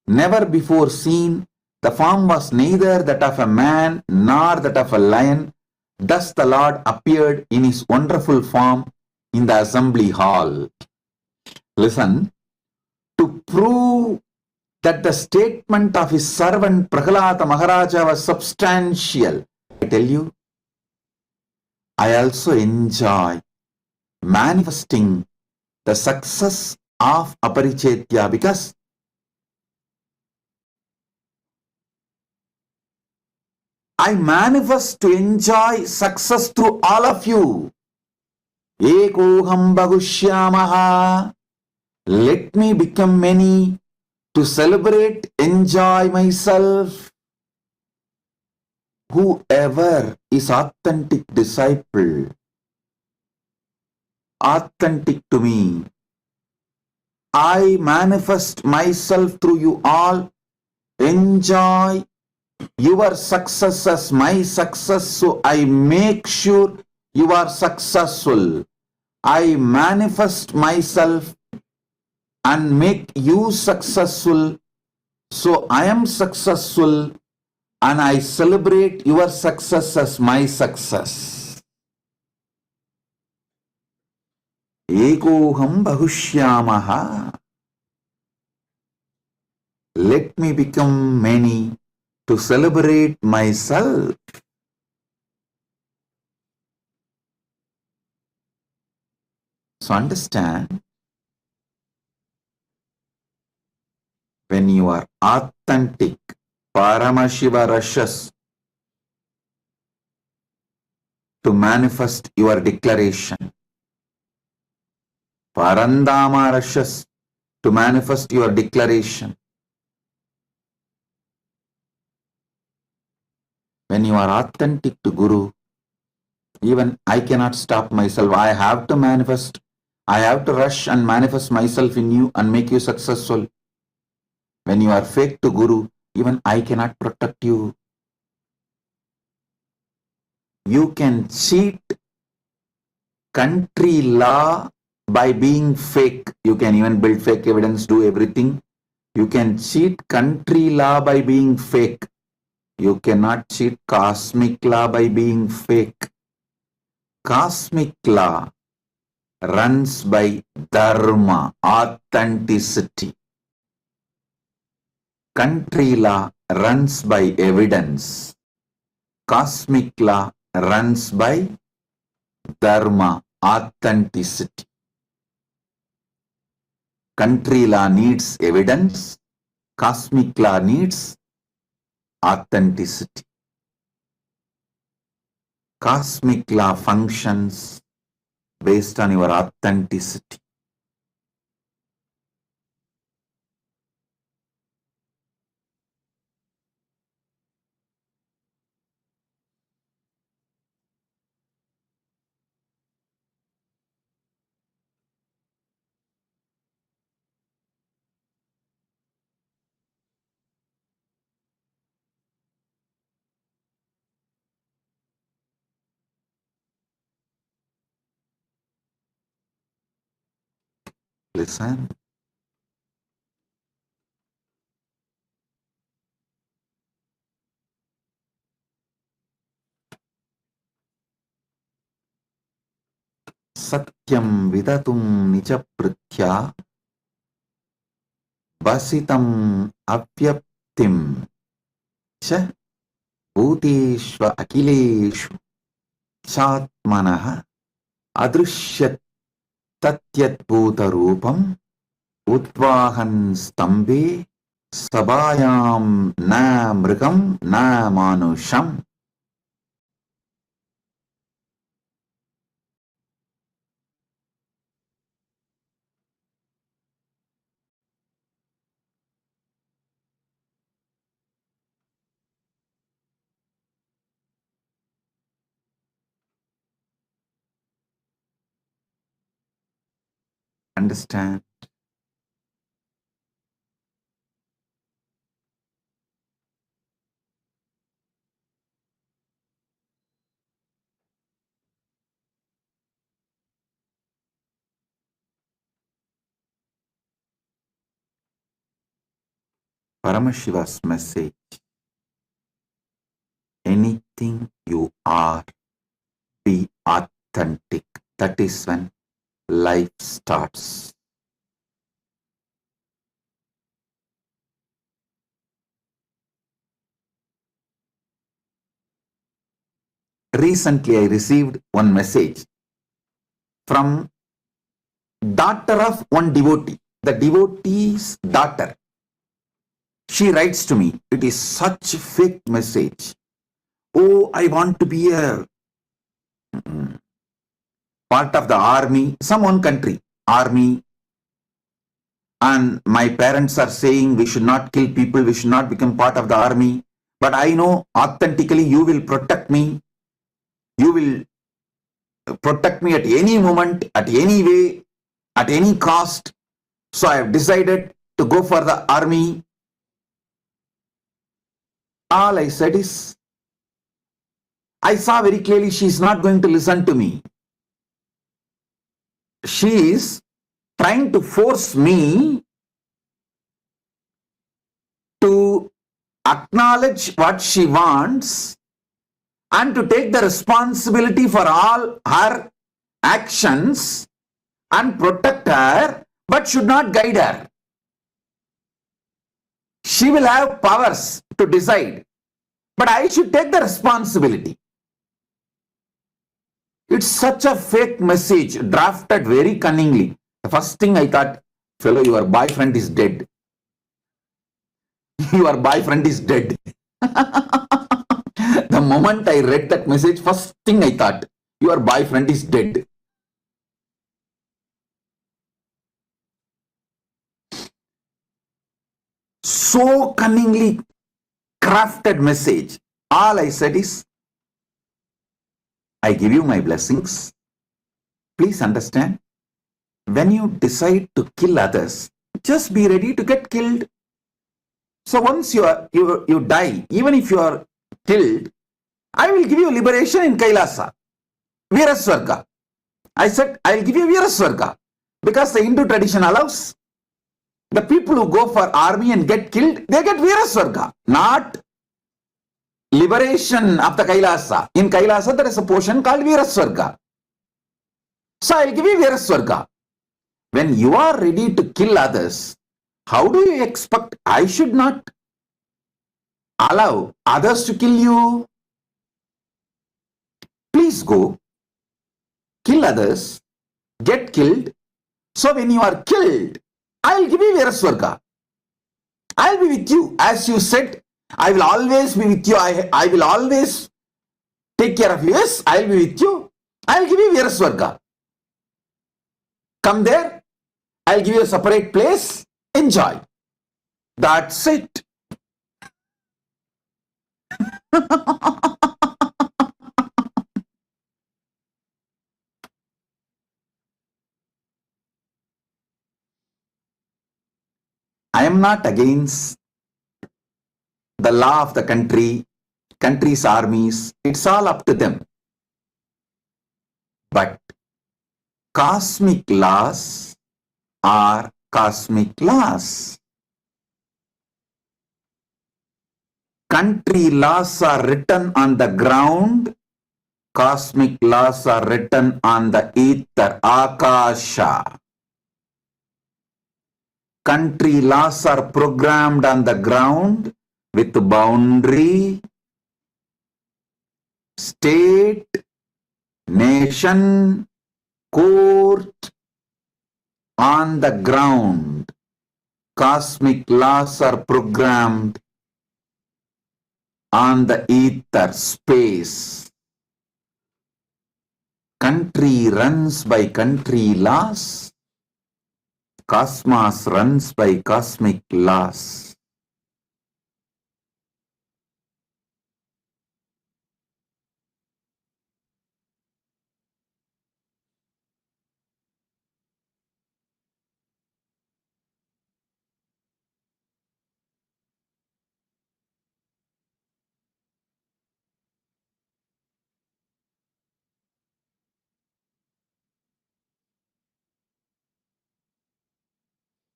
never before seen. The form was neither that of a man nor that of a lion. Thus the Lord appeared in his wonderful form in the assembly hall. Listen, to prove that the statement of his servant Prahlada Maharaja was substantial, I tell you, I also enjoy manifesting the success of Aparichetya, because I manifest to enjoy success through all of you. Ekoham Bahushyamaha. Let me become many to celebrate, enjoy myself. Whoever is authentic disciple, authentic to me, I manifest myself through you all. Enjoy your success as my success, so I make sure you are successful. I manifest myself and make you successful, so I am successful, and I celebrate your success as my success. Ekoham bahushyamaha. Let me become many to celebrate myself. So understand, when you are authentic, Paramashiva rushes to manifest your declaration. Parandama rushes to manifest your declaration. When you are authentic to Guru, even I cannot stop myself. I have to manifest. I have to rush and manifest myself in you and make you successful. When you are fake to Guru, even I cannot protect you. You can cheat country law by being fake. You can even build fake evidence, do everything. You can cheat country law by being fake. You cannot cheat cosmic law by being fake. Cosmic law runs by dharma, authenticity. Country law runs by evidence. Cosmic law runs by dharma, authenticity. Country law needs evidence. Cosmic law needs authenticity. Cosmic law functions based on your authenticity. Listen. Satyam vidatum nicha pritya vasitam avyaptim cha bhuteshva akileshu chatmanah adrishyat tatyat bhuta rupam udvahan stambe sabhayam na mrigam na manusham. Understand? Paramashiva's message: anything you are, be authentic. That is when life starts. Recently, I received one message from daughter of one devotee. The devotee's daughter. She writes to me, it is such a fake message. Oh, I want to be a part of the army, some one country, army. And my parents are saying we should not kill people, we should not become part of the army. But I know authentically you will protect me. You will protect me at any moment, at any way, at any cost. So I have decided to go for the army. All I said is, I saw very clearly she is not going to listen to me. She is trying to force me to acknowledge what she wants and to take the responsibility for all her actions and protect her, but should not guide her. She will have powers to decide, but I should take the responsibility. It's such a fake message, drafted very cunningly. The first thing I thought, fellow, your boyfriend is dead. Your boyfriend is dead. The moment I read that message, first thing I thought, your boyfriend is dead. So cunningly crafted message. All I said is, I give you my blessings. Please understand, when you decide to kill others, just be ready to get killed. So once you die, even if you are killed, I will give you liberation in KAILASA, Viraswarga. I said, I'll give you Viraswarga because the Hindu tradition allows. The people who go for army and get killed, they get Viraswarga, not liberation of the Kailasa. In Kailasa, there is a portion called Viraswarga. So I'll give you Viraswarga. When you are ready to kill others, how do you expect I should not allow others to kill you? Please go, kill others, get killed. So when you are killed, I'll give you Viraswarga. I'll be with you. As you said, I will always be with you. I will always take care of you. Yes, I'll be with you. I'll give you Viraswarga. Come there. I'll give you a separate place. Enjoy. That's it. I am not against the law of the country's armies. It's all up to them. But cosmic laws are cosmic laws. Country laws are written on the ground. Cosmic laws are written on the ether, Akasha. Country laws are programmed on the ground with boundary, state, nation, court. On the ground, cosmic laws are programmed on the ether, space. Country runs by country laws. Cosmos runs by cosmic laws.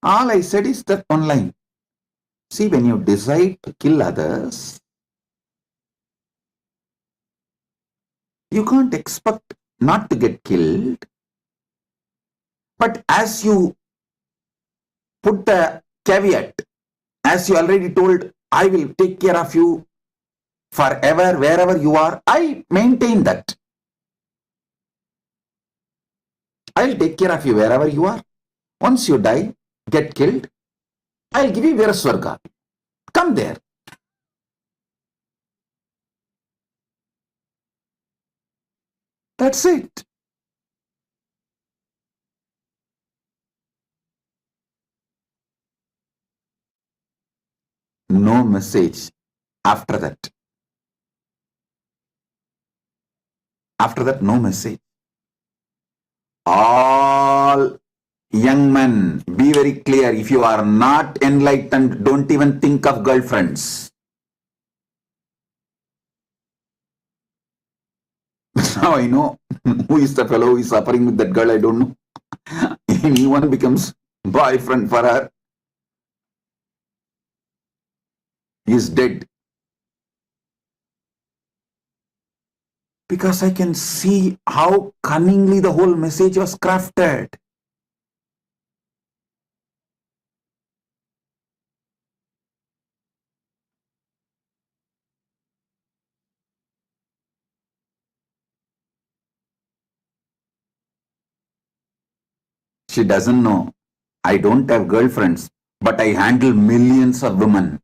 All I said is that one line. See, when you decide to kill others, you can't expect not to get killed. But as you put the caveat, as you already told, I will take care of you forever, wherever you are, I maintain that. I'll take care of you wherever you are. Once you die, get killed, I'll give you Viraswarga. Come there. That's it. No message after that. After that, no message. All young men, be very clear. If you are not enlightened, don't even think of girlfriends. Now I know who is the fellow who is suffering with that girl. I don't know. Anyone becomes boyfriend for her, he is dead. Because I can see how cunningly the whole message was crafted. She doesn't know. I don't have girlfriends, but I handle millions of women.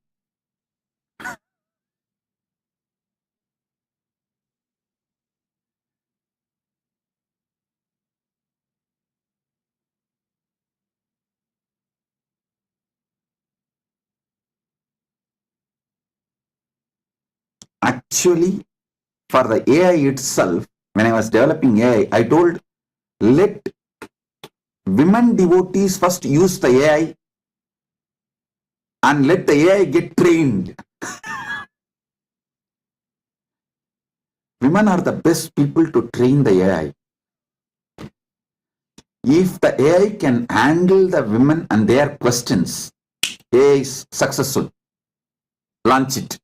Actually, for the AI itself, when I was developing AI, I told, let women devotees first use the AI and let the AI get trained. Women are the best people to train the AI. If the AI can handle the women and their questions, AI is successful. Launch it.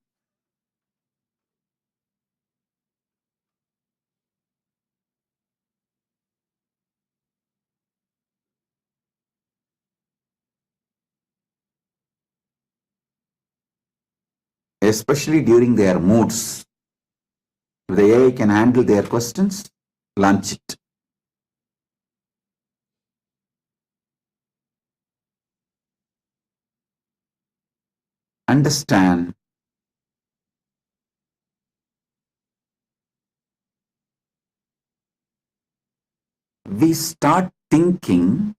Especially during their moods. If the AI can handle their questions, launch it. Understand, we start thinking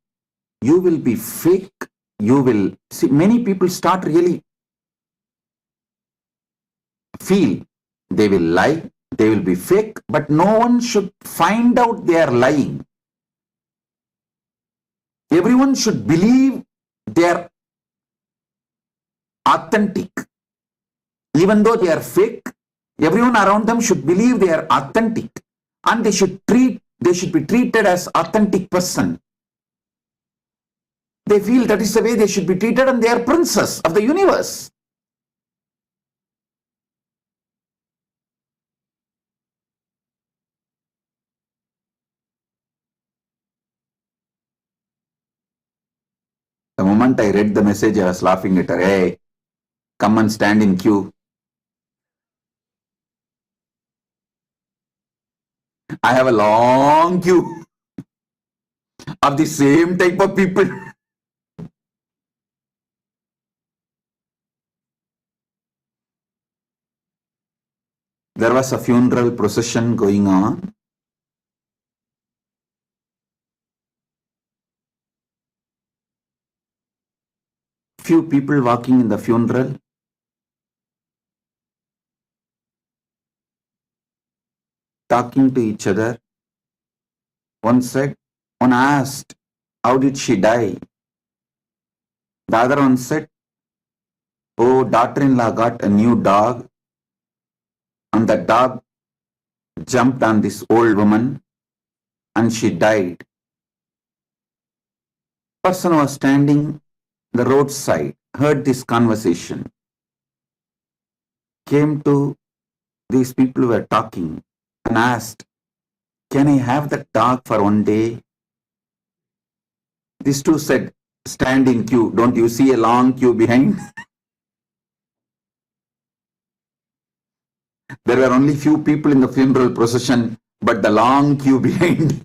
you will be fake, you will see, many people start really feel they will lie, they will be fake, but no one should find out they are lying. Everyone should believe they are authentic. Even though they are fake, everyone around them should believe they are authentic, and they should be treated as authentic person. They feel that is the way they should be treated, and they are princess of the universe. The moment I read the message, I was laughing at her. Hey, come and stand in queue. I have a long queue of the same type of people. There was a funeral procession going on. Few people walking in the funeral. Talking to each other. One asked, how did she die? The other one said, oh, daughter-in-law got a new dog, and the dog jumped on this old woman and she died. Person was standing the roadside, heard this conversation, came to these people who were talking and asked, can I have that dog for one day? These two said, stand in queue. Don't you see a long queue behind? There were only few people in the funeral procession, but the long queue behind.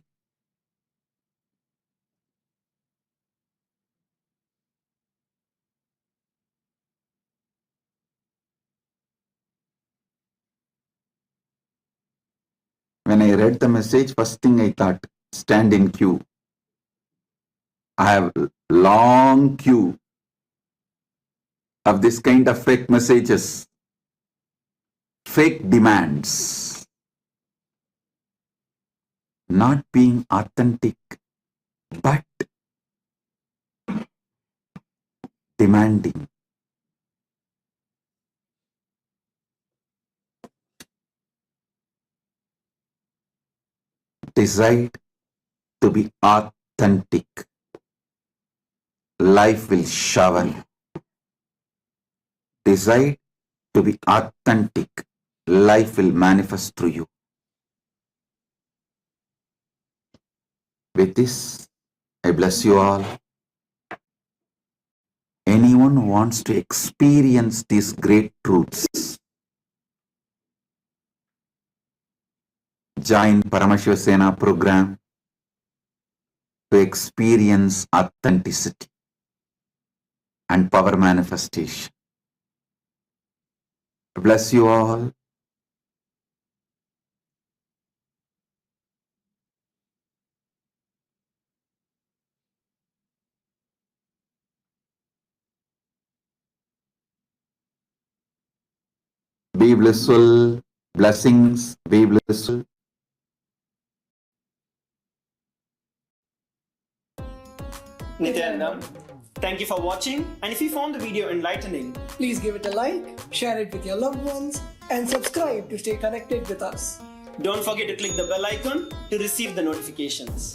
When I read the message, first thing I thought, stand in queue. I have long queue of this kind of fake messages, fake demands, not being authentic, but demanding. Decide to be authentic. Life will shower you. Decide to be authentic. Life will manifest through you. With this, I bless you all. Anyone who wants to experience these great truths, join Paramashiva Sena program to experience authenticity and power manifestation. Bless you all. Be blissful. Blessings. Be blissful. Nithyananda, thank you for watching, and if you found the video enlightening, please give it a like, share it with your loved ones, and subscribe to stay connected with us. don't forget to click the bell icon to receive the notifications.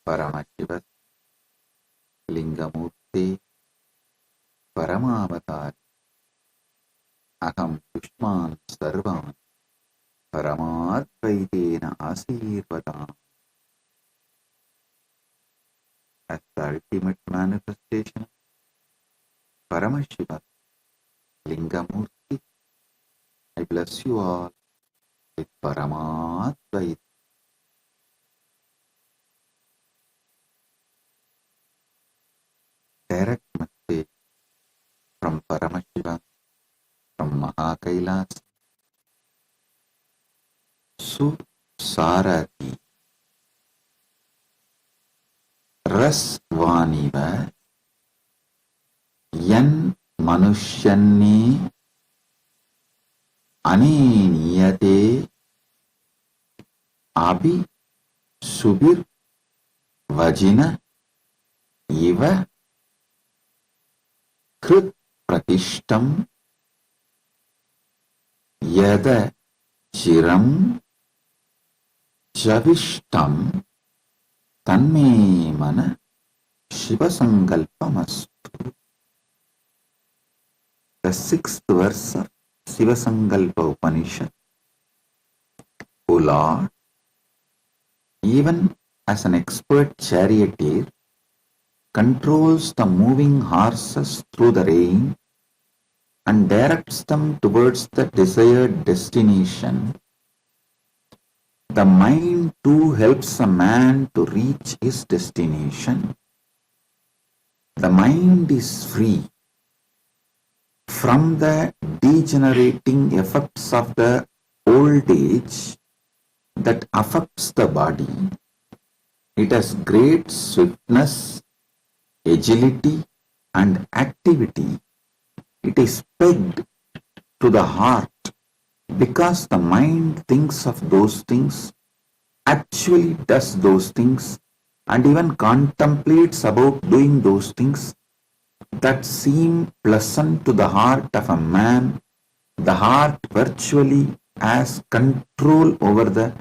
Paramashiva Lingamurti Paramavatari Aham Pushman Sarvan Paramadvaitena Asirvadam. As the ultimate manifestation, Paramashiva Lingamurti, I bless you all with Paramadvaita. Direct message from Paramashiva, from KAILASA, Susarati Rasvaniva Yan Manushyanni Aneniyate Abhi Subir Vajina Iva Krit Pratishtam Yada Chiram Javishtam Tanme Mana Shivasankalpamastu. The sixth verse of Shivasankalpa Upanishad. O Lord, even as an expert charioteer controls the moving horses through the rain and directs them towards the desired destination, the mind too helps a man to reach his destination. The mind is free from the degenerating effects of the old age that affects the body. It has great swiftness, agility, and activity. It is pegged to the heart because the mind thinks of those things, actually does those things, and even contemplates about doing those things that seem pleasant to the heart of a man. The heart virtually has control over the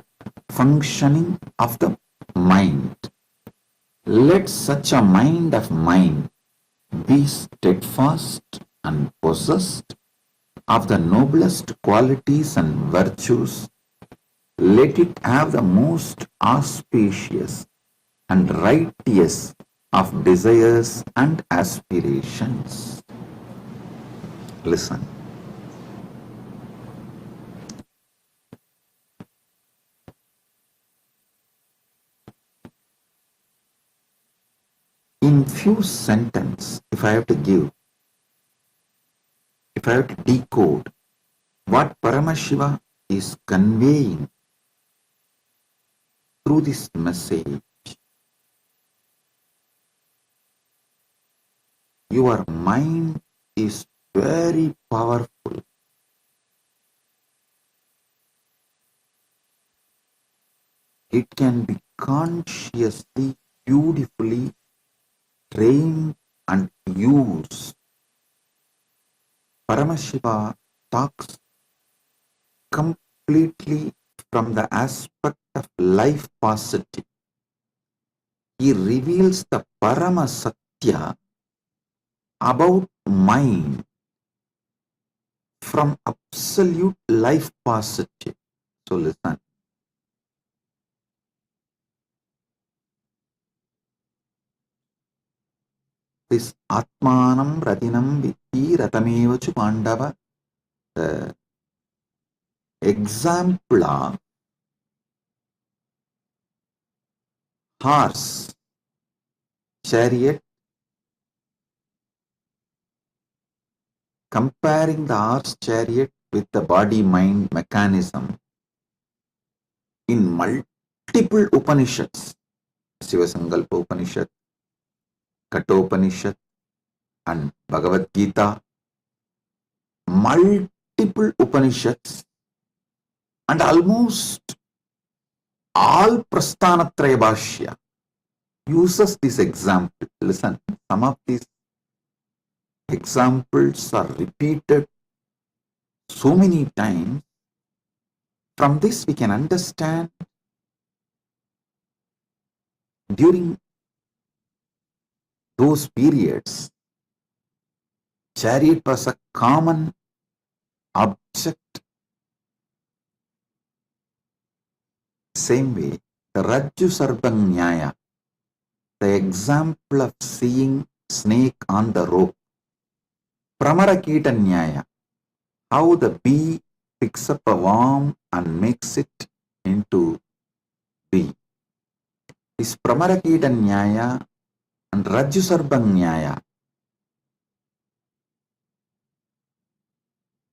functioning of the mind. Let such a mind of mine be steadfast and possessed of the noblest qualities and virtues. Let it have the most auspicious and righteous of desires and aspirations. Listen. In few sentences, if I have to decode what Paramashiva is conveying through this message, your mind is very powerful. It can be consciously, beautifully trained and used. Paramashiva talks completely from the aspect of life positive. He reveals the Paramasatya about mind from absolute life positive. So listen. This Atmanam Ratinam Vitti Ratamevachu Pandava, the example of horse, chariot, comparing the horse chariot with the body-mind mechanism in multiple Upanishads, Shivasankalpa Upanishad, Kathopanishad, and Bhagavad Gita, multiple Upanishads, and almost all Prasthanatraya Bhashya uses this example. Listen, some of these examples are repeated so many times. From this we can understand During those periods, chariot was a common object. Same way, the Rajju Sarpang Nyaya, the example of seeing snake on the rope. Pramarakita Nyaya, how the bee picks up a worm and makes it into bee. This Pramarakita Nyaya and Rajju Sarpang Nyaya,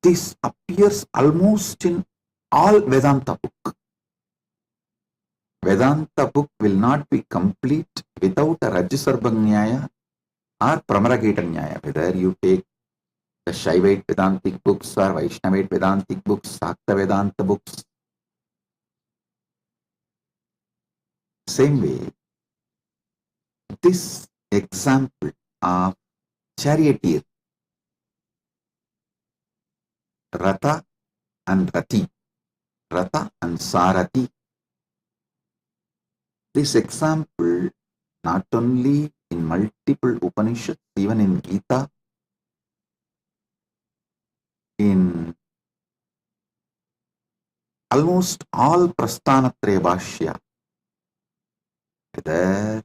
this appears almost in all Vedanta book. Vedanta book will not be complete without a Rajyasarpang Nyaya or Pramarakita Nyaya. Whether you take the Shaivite Vedantic books or Vaishnavite Vedantic books, Sakta Vedanta books. Same way, this example of charioteer, Ratha and Rati, Ratha and Sarati. This example not only in multiple Upanishads, even in Gita, in almost all Prasthanatraya Bhashya, whether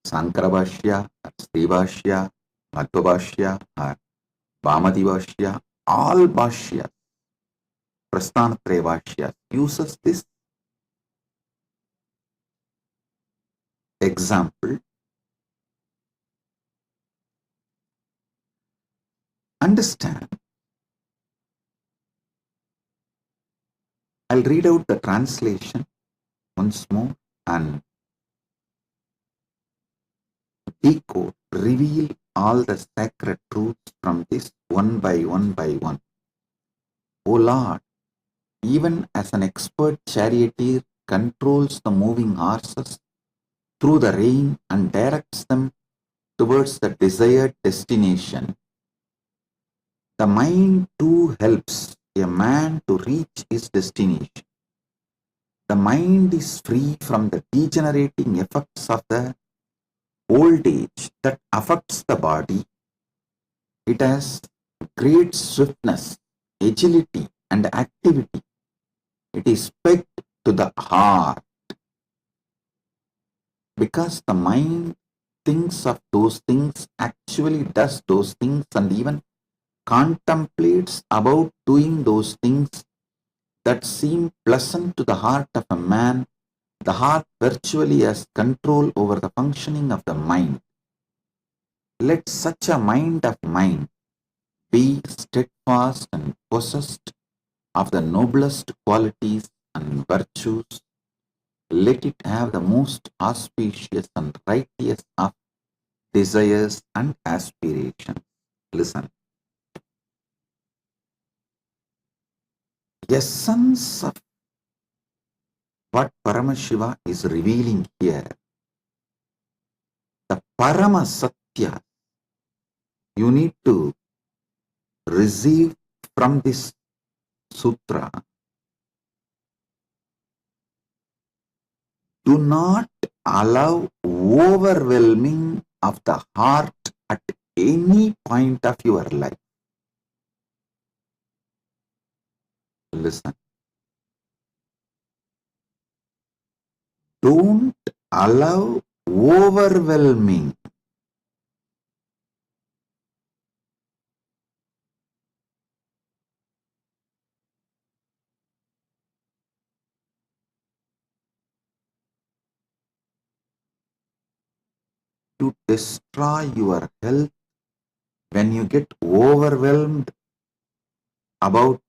Sankara Bhashya, or Sri Bhashya, Madhva Bhashya, or Vamadi Bhashya, all Bhashya, Prasthanatraya Bhashya uses this example. Understand. I'll read out the translation once more and decode, reveal all the sacred truths from this one by one by one. O Lord, even as an expert charioteer controls the moving horses through the rain and directs them towards the desired destination, the mind too helps a man to reach his destination. The mind is free from the degenerating effects of the old age that affects the body. It has great swiftness, agility, and activity. It is pegged to the heart because the mind thinks of those things, actually does those things, and even contemplates about doing those things that seem pleasant to the heart of a man. The heart virtually has control over the functioning of the mind. Let such a mind of mine be steadfast and possessed of the noblest qualities and virtues. Let it have the most auspicious and righteous of desires and aspirations. Listen. Essence of what Paramashiva is revealing here, the Parama Satya, you need to receive from this sutra. Do not allow overwhelming of the heart at any point of your life. Listen. Don't allow overwhelming. To destroy your health when you get overwhelmed about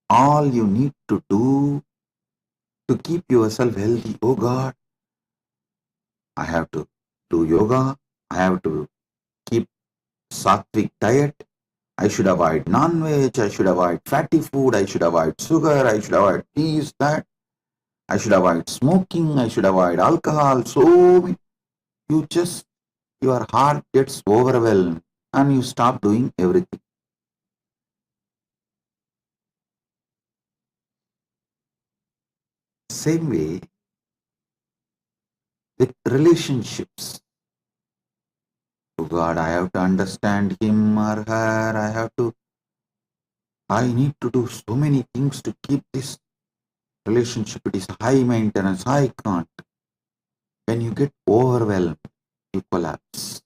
all you need to do to keep yourself healthy. Oh God, I have to do yoga. I have to keep sattvic diet. I should avoid non-veg. I should avoid fatty food. I should avoid sugar. I should avoid this, that. I should avoid smoking. I should avoid alcohol. So your heart gets overwhelmed and you stop doing everything. same way, with relationships, to God, I have to understand him or her, I need to do so many things to keep this relationship. It is high maintenance, I can't. When you get overwhelmed, you collapse.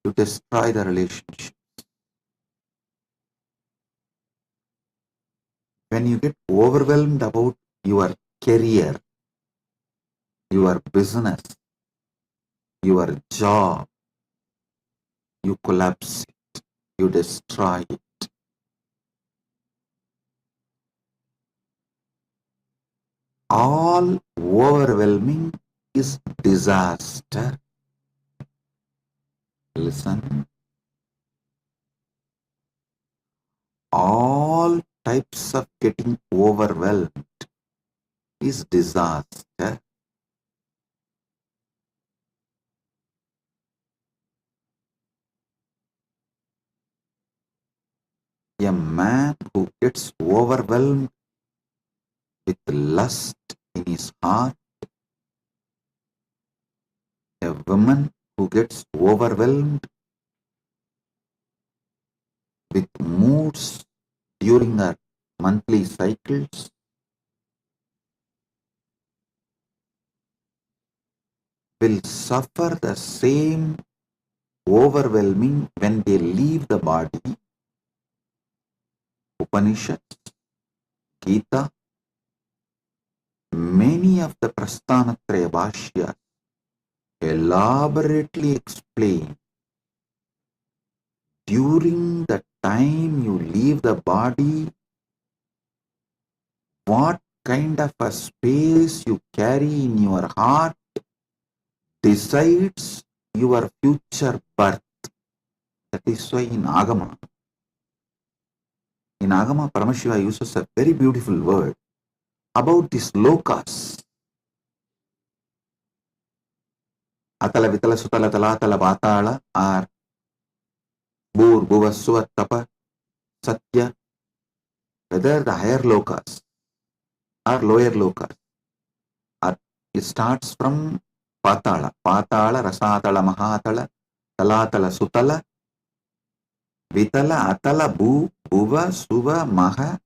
You destroy the relationship. When you get overwhelmed about your career, your business, your job, you collapse it, you destroy it. All overwhelming is disaster. Listen. All types of getting overwhelmed is disaster. A man who gets overwhelmed with lust in his heart, a woman who gets overwhelmed with moods during her monthly cycles, will suffer the same overwhelming when they leave the body. Upanishads, Gita, many of the Prasthanatraya Bhashyas elaborately explain during the time you leave the body, what kind of a space you carry in your heart decides your future birth. That is why in Agama, Paramashiva uses a very beautiful word about these lokas. Atala, Vitala, Sutala, Talatala, Vatala are Bur, Bhuva, Suva, Tapa, Satya, whether the higher lokas or lower lokas. It starts from Patala, Rasatala, Mahatala, Talatala, Sutala, Vitala, Atala, Bhuva, Suva, Maha,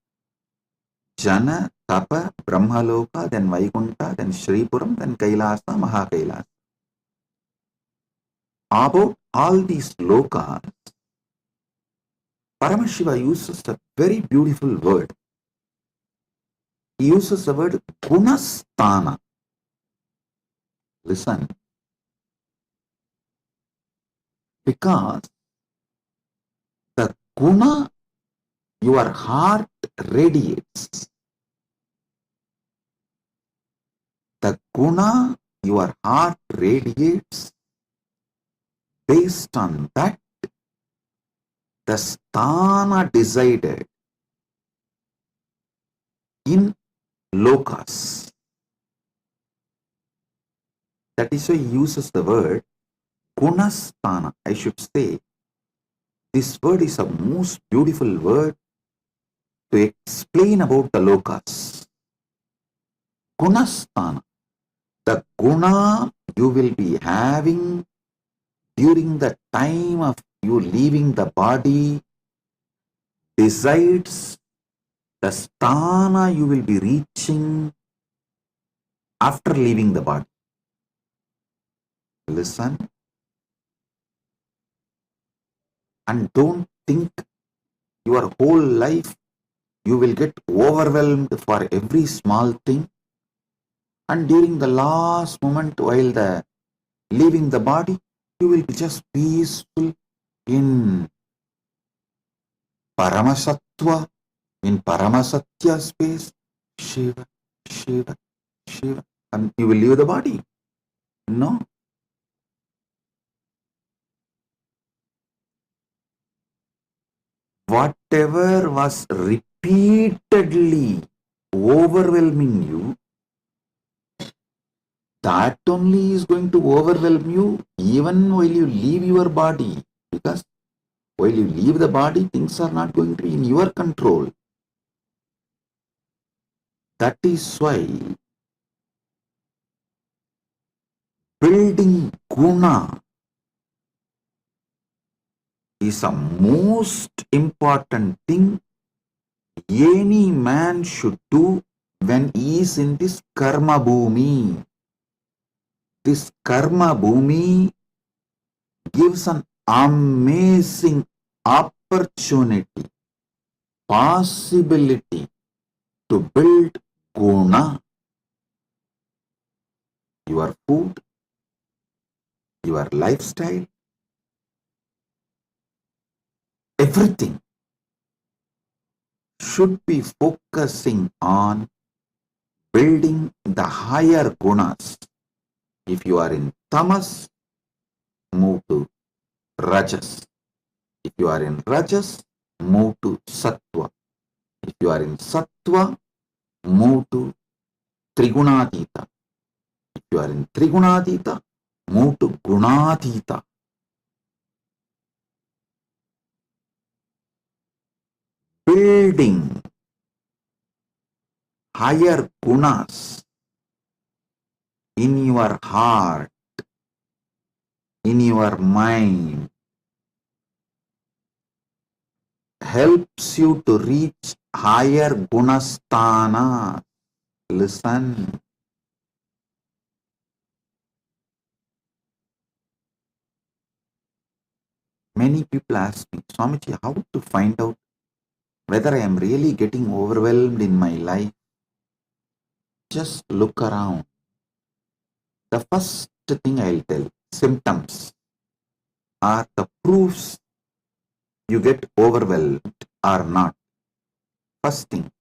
Jana, Tapa, Brahmaloka, then Vaikunta, then Shripuram, then Kailasa, Mahakailasa. About all these lokas, Paramashiva uses a very beautiful word. He uses the word Gunasthana. Listen. Because the Guna, your heart radiates. The Guna, your heart radiates. Based on that, the sthana decided in lokas. That is why he uses the word gunasthana. I should say, this word is a most beautiful word to explain about the lokas. Gunasthana. The guna you will be having during the time of you leaving the body decides the sthana you will be reaching after leaving the body. Listen and don't think your whole life you will get overwhelmed for every small thing, and during the last moment while leaving the body you will be just peaceful in Paramasatva, in Paramasatya space, Shiva, Shiva, Shiva, and you will leave the body. No. Whatever was repeatedly overwhelming you, that only is going to overwhelm you even while you leave your body. Because while you leave the body, things are not going to be in your control. That is why building guna is a most important thing any man should do when he is in this karma bhumi. This karma bhumi gives an amazing opportunity, possibility to build guna. Your food, your lifestyle, everything should be focusing on building the higher gunas. If you are in tamas, move to rajas. If you are in rajas, move to sattva. If you are in sattva, move to trigunadita. If you are in trigunadita, move to gunadita. Building higher gunas in your heart, in your mind, helps you to reach higher gunasthana. Listen. Many people ask me, Swamiji, how to find out whether I am really getting overwhelmed in my life? Just look around. The first thing I'll tell, symptoms are the proofs you get overwhelmed or not. First thing,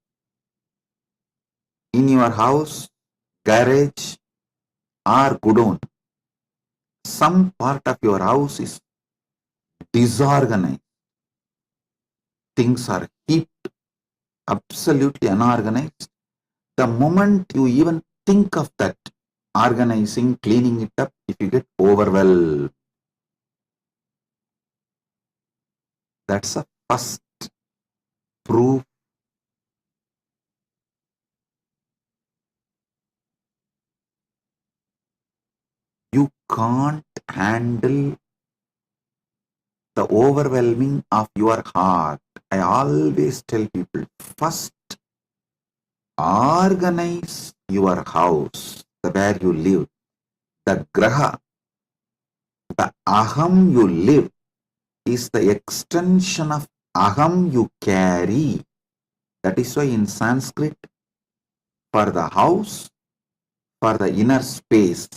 in your house, garage or godown, some part of your house is disorganized. Things are heaped, absolutely unorganized. The moment you even think of that, organizing, cleaning it up, if you get overwhelmed, that's a first proof. You can't handle the overwhelming of your heart. I always tell people, first organize your house, where you live, the graha, the aham you live is the extension of aham you carry. That is why in Sanskrit, for the house, for the inner space,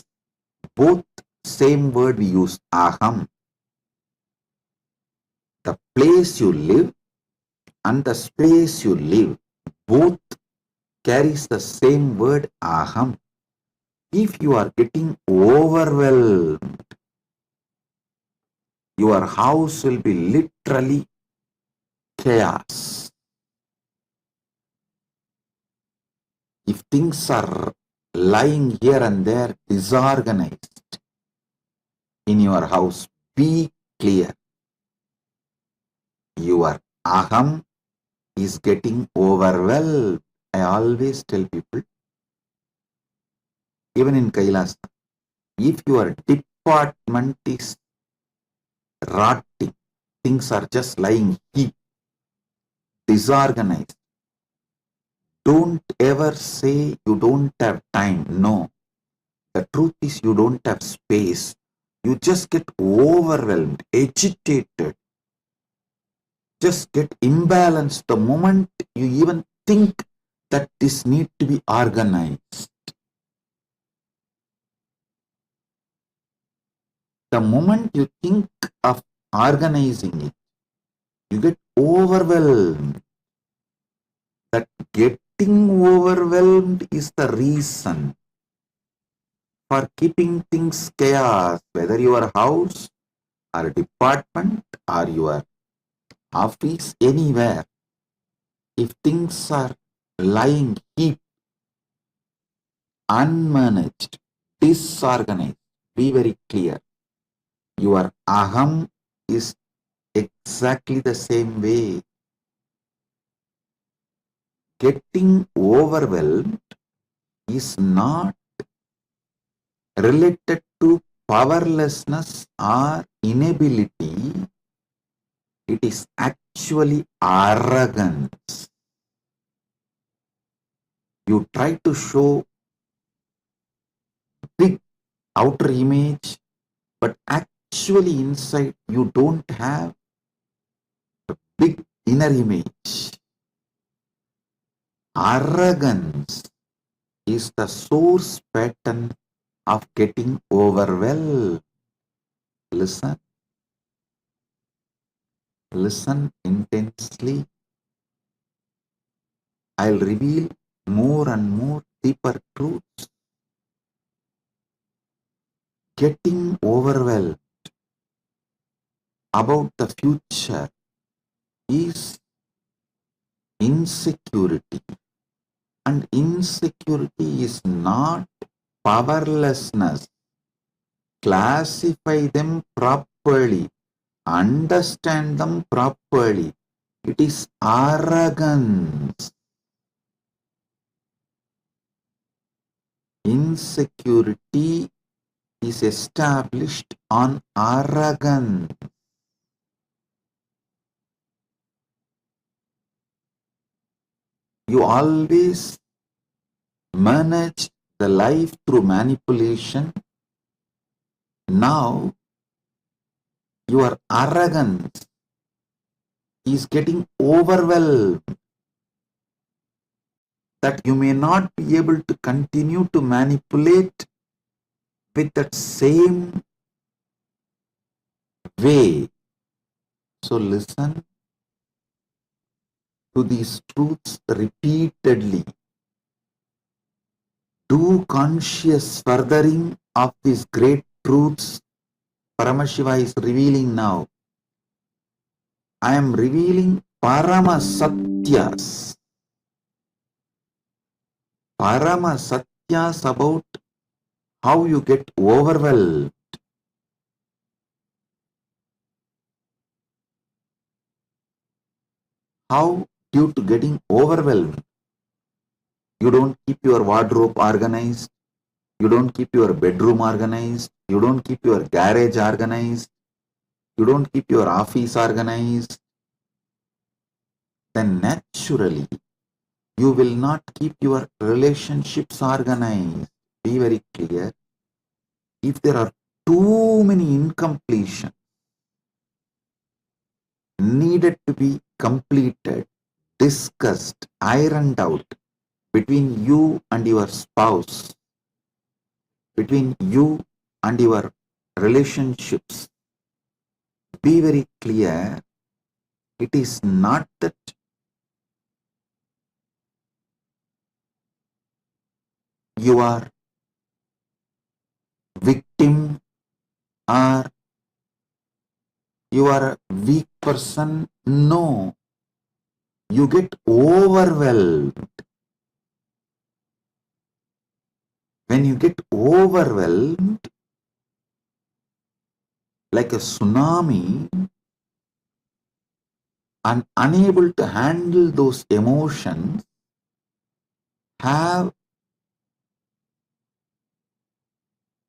both same word we use, aham. The place you live and the space you live, both carries the same word, aham. If you are getting overwhelmed, your house will be literally chaos. If things are lying here and there, disorganized in your house, be clear. Your aham is getting overwhelmed. I always tell people, even in KAILASA, if your department is rotting, things are just lying heap, disorganized, don't ever say you don't have time. No. The truth is you don't have space. You just get overwhelmed, agitated, just get imbalanced the moment you even think that this need to be organized. The moment you think of organizing it, you get overwhelmed. That getting overwhelmed is the reason for keeping things chaos, whether your house or department or your office, anywhere. If things are lying heap, unmanaged, disorganized, be very clear. Your aham is exactly the same way. getting overwhelmed is not related to powerlessness or inability. It is actually arrogance. You try to show big outer image, but actually inside you don't have a big inner image. Arrogance is the source pattern of getting overwhelmed. Listen, listen intensely. I'll reveal more and more deeper truths. Getting overwhelmed about the future is insecurity. And insecurity is not powerlessness. Classify them properly. Understand them properly. It is arrogance. Insecurity is established on arrogance. You always manage the life through manipulation. Now, your arrogance is getting overwhelmed, that you may not be able to continue to manipulate with that same way. So listen to these truths repeatedly. Do conscious furthering of these great truths Paramashiva is revealing now. I am revealing Paramasatyas. Paramasatyas about how you get overwhelmed. How, due to getting overwhelmed, you don't keep your wardrobe organized, you don't keep your bedroom organized, you don't keep your garage organized, you don't keep your office organized, then naturally you will not keep your relationships organized. Be very clear. If there are too many incompletions needed to be completed, discussed, ironed out between you and your spouse, between you and your relationships, be very clear. It is not that you are victim or you are a weak person. No, you get overwhelmed. When you get overwhelmed, like a tsunami, and unable to handle those emotions, have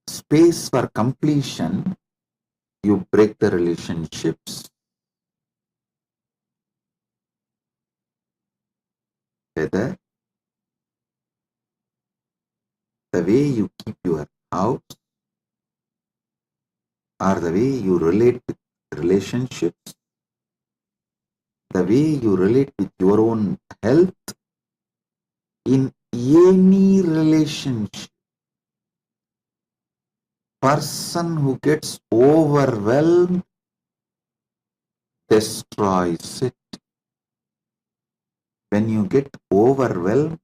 space for completion, you break the relationships. Whether the way you keep your house or the way you relate with relationships, the way you relate with your own health, in any relationship, person who gets overwhelmed destroys it. When you get overwhelmed,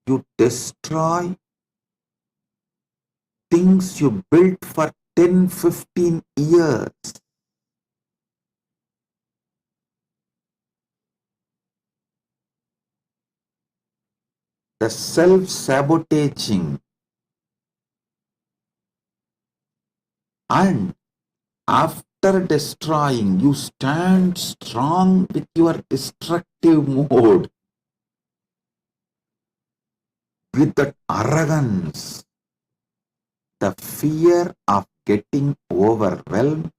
you destroy things you built for 10, 15 years. The self-sabotaging and after destroying, you stand strong with your destructive mode, with that arrogance. The fear of getting overwhelmed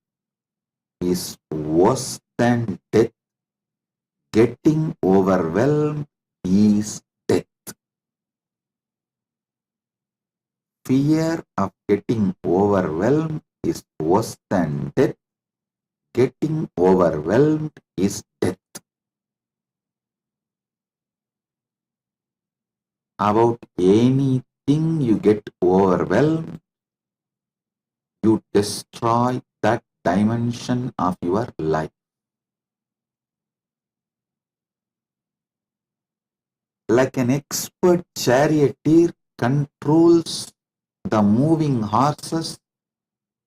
is worse than death. Getting overwhelmed is death. Fear of getting overwhelmed is worse than death. Getting overwhelmed is death. About anything you get overwhelmed, you destroy that dimension of your life. Like an expert charioteer controls the moving horses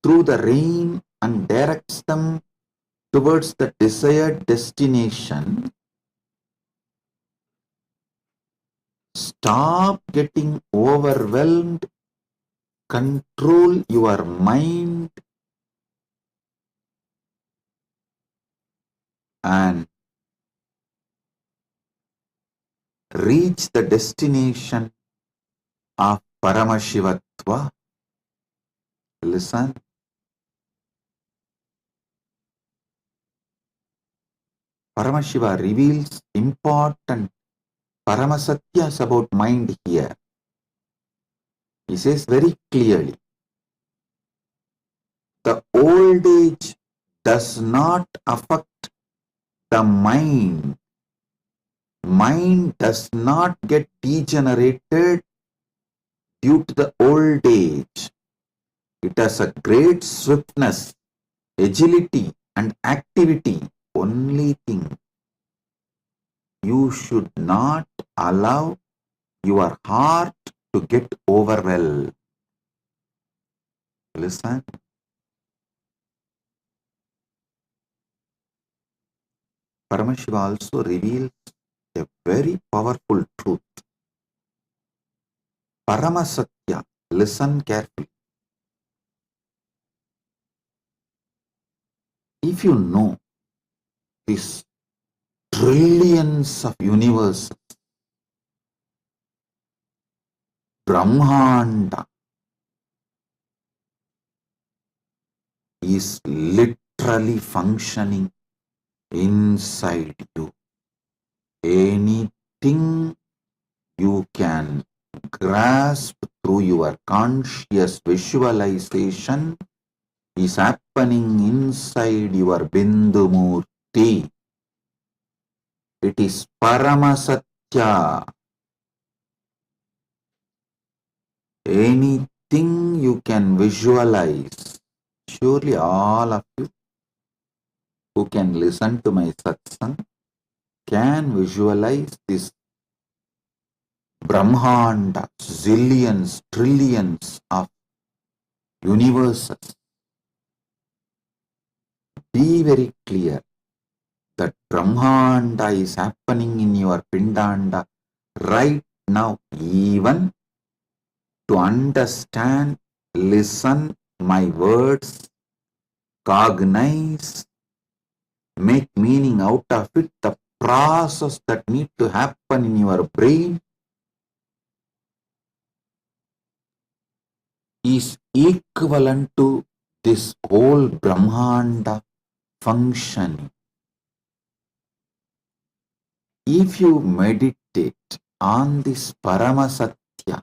through the rain and directs them towards the desired destination, stop getting overwhelmed, control your mind, and reach the destination of Paramashivatva. Listen. Paramashiva reveals important Paramasatyas about mind here. He says very clearly, the old age does not affect the mind. Mind does not get degenerated due to the old age. It has a great swiftness, agility, and activity. Only thing, you should not allow your heart to get overwhelmed. Listen. Paramashiva also reveals a very powerful truth. Paramasatya, listen carefully. If you know these trillions of universes, Brahmanda is literally functioning inside you. Anything you can grasp through your conscious visualization is happening inside your Bindu Murti. It is Paramasatya. Anything you can visualize, surely all of you who can listen to my satsang can visualize this Brahmanda, zillions, trillions of universes. Be very clear that Brahmanda is happening in your Pindanda right now. Even to understand, listen my words, cognize, make meaning out of it, the process that need to happen in your brain is equivalent to this whole Brahmanda functioning. If you meditate on this Paramasatya,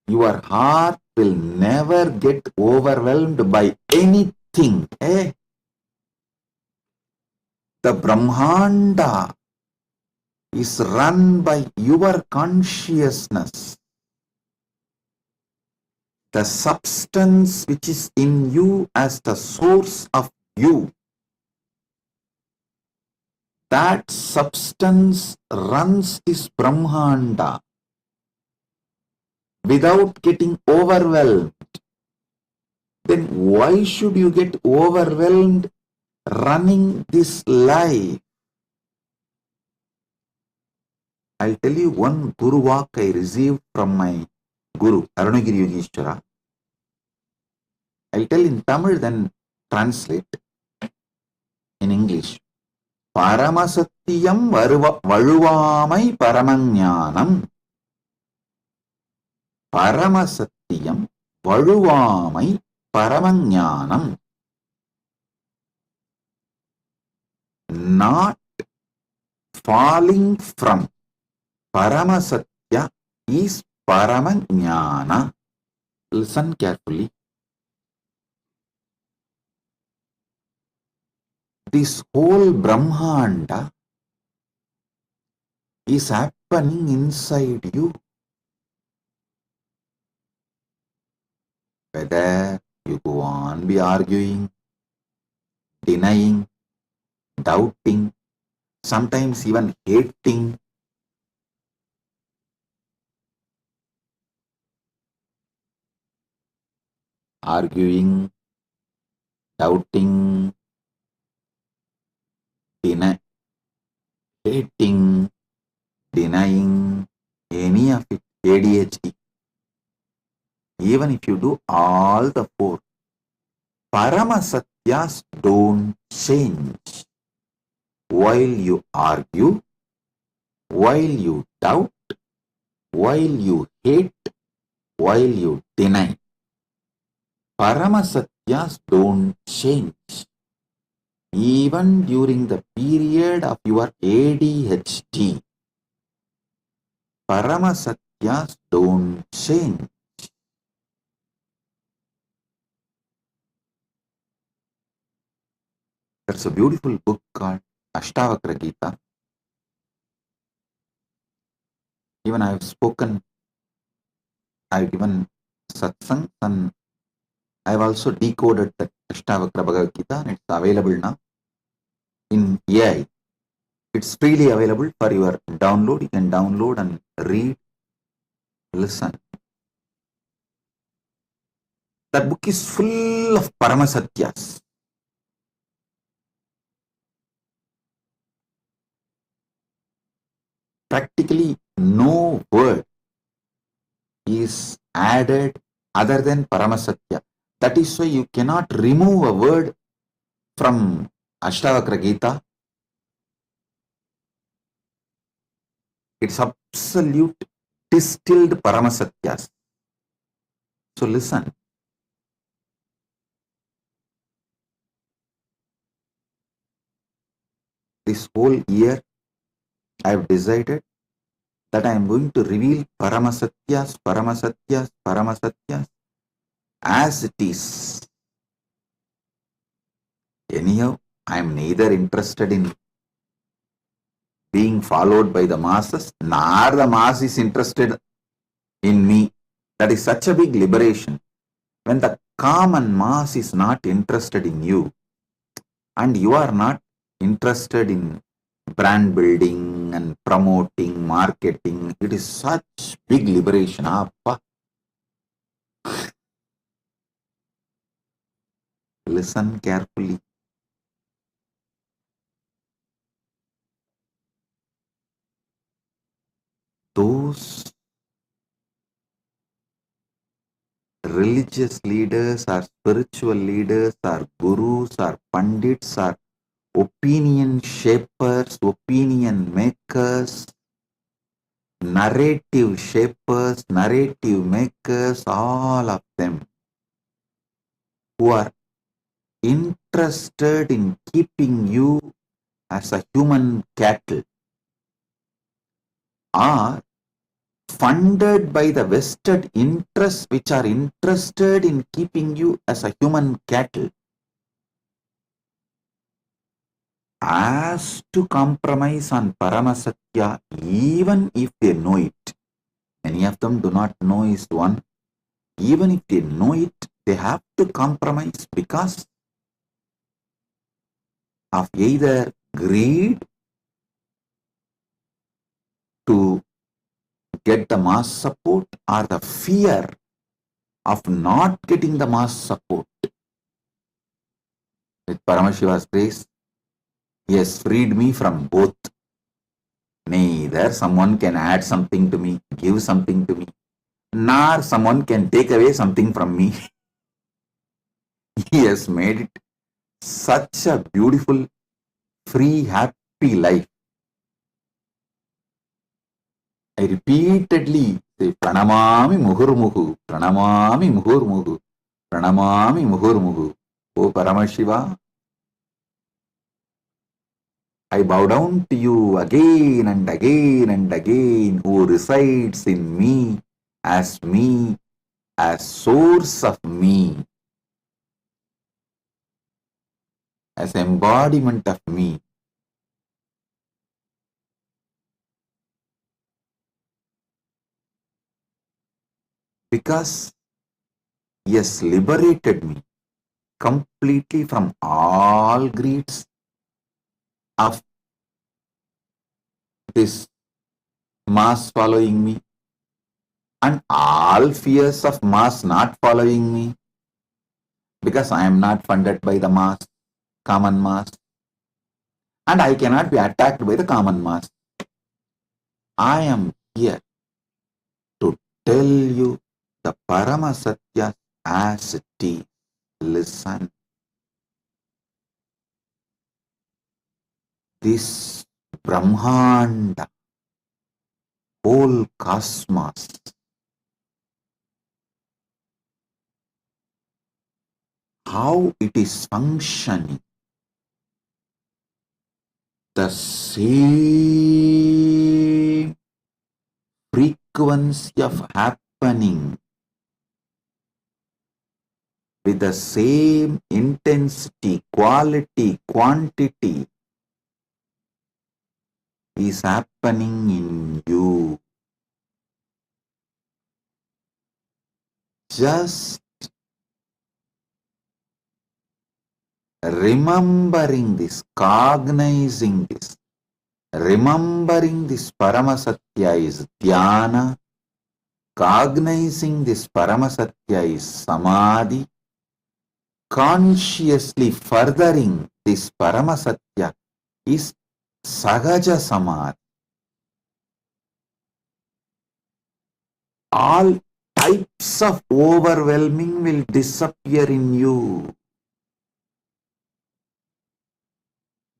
your heart will never get overwhelmed by anything. The Brahmanda is run by your consciousness. The substance which is in you as the source of you, that substance runs this Brahmanda without getting overwhelmed. Then why should you get overwhelmed running this life? I'll tell you one Guru walk I received from my Guru, Arunagiri Yogeshwara. I'll tell in Tamil, then translate in English. Paramasatyam Valuvamai Paramajnanam. Paramasatyam Valuvamai Paramajnanam. Not falling from Paramasatya is Paramajnana. Listen carefully. This whole Brahmanda is happening inside you. Whether you go on be arguing, denying, doubting, sometimes even hating, arguing, doubting, hating, denying, any of it, ADHD. Even if you do all the four, Paramasatyas don't change. While you argue, while you doubt, while you hate, while you deny, Paramasatyas don't change. Even during the period of your ADHD, Paramasatyas don't change. There's a beautiful book called Ashtavakra Gita. Even I've spoken, I've given satsang, and I've also decoded that Ashtavakra Bhagavad Gita, and it's available now in AI. It's freely available for your download. You can download and read, listen. That book is full of Paramasatyas. Practically no word is added other than Paramasatya. That is why you cannot remove a word from Ashtavakra Gita. It's absolute distilled Paramasatyas. So listen. This whole year I have decided that I am going to reveal Paramasatyas, Paramasatyas, Paramasatyas as it is. Anyhow, I am neither interested in being followed by the masses, nor the mass is interested in me. That is such a big liberation. When the common mass is not interested in you, and you are not interested in brand building and promoting, marketing, it is such big liberation. Appa. Listen carefully. Those religious leaders or spiritual leaders or gurus or pandits or opinion shapers, opinion makers, narrative shapers, narrative makers, all of them who are interested in keeping you as a human cattle are funded by the vested interests which are interested in keeping you as a human cattle, as to compromise on Paramasatya even if they know it. Many of them do not know is one. Even if they know it, they have to compromise because of either greed to get the mass support or the fear of not getting the mass support. With Paramashiva's grace, he has freed me from both. Neither someone can add something to me, give something to me, nor someone can take away something from me. He has made it such a beautiful, free, happy life. I repeatedly say, Pranamami Muhurmuhu, Pranamami Muhurmuhu, Pranamami Muhurmuhu. O Paramashiva, I bow down to you again and again and again, who resides in me, as source of me, as embodiment of me. Because he has liberated me completely from all greeds of this mass following me and all fears of mass not following me, because I am not funded by the mass, common mass, and I cannot be attacked by the common mass. I am here to tell you the Paramasatya as it is. Listen. This Brahmanda, whole cosmos, how it is functioning, the same frequency of happening with the same intensity, quality, quantity is happening in you. Just remembering this, cognizing this, remembering this Paramasatya is dhyana, cognizing this Paramasatya is samadhi, consciously furthering this Paramasatya is sahaja samadhi. All types of overwhelming will disappear in you.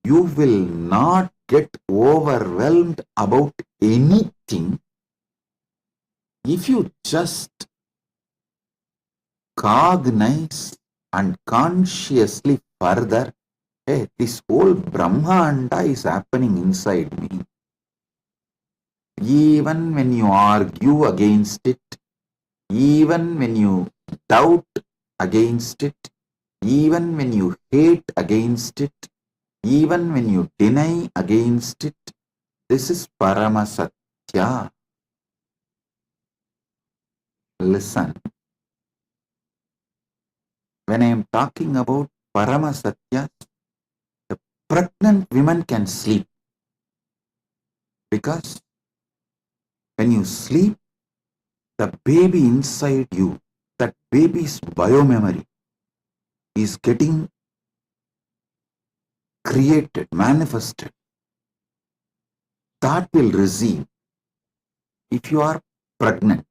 You will not get overwhelmed about anything if you just cognize and consciously further, hey, this whole Brahmanda is happening inside me. Even when you argue against it, even when you doubt against it, even when you hate against it, even when you deny against it, this is Paramasatya. Listen. When I am talking about Paramasatya, the pregnant women can sleep. Because when you sleep, the baby inside you, that baby's biomemory is getting created, manifested. That will receive. If you are pregnant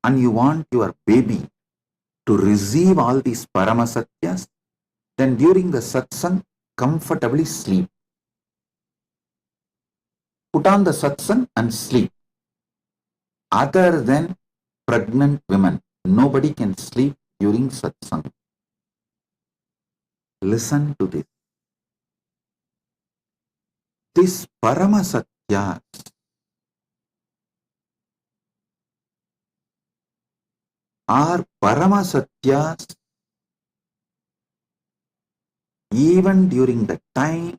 and you want your baby to receive all these Paramasatyas, then during the satsang, comfortably sleep. Put on the satsang and sleep. Other than pregnant women, nobody can sleep during satsang. Listen to this. This Paramasatyas are Paramasatyas even during the time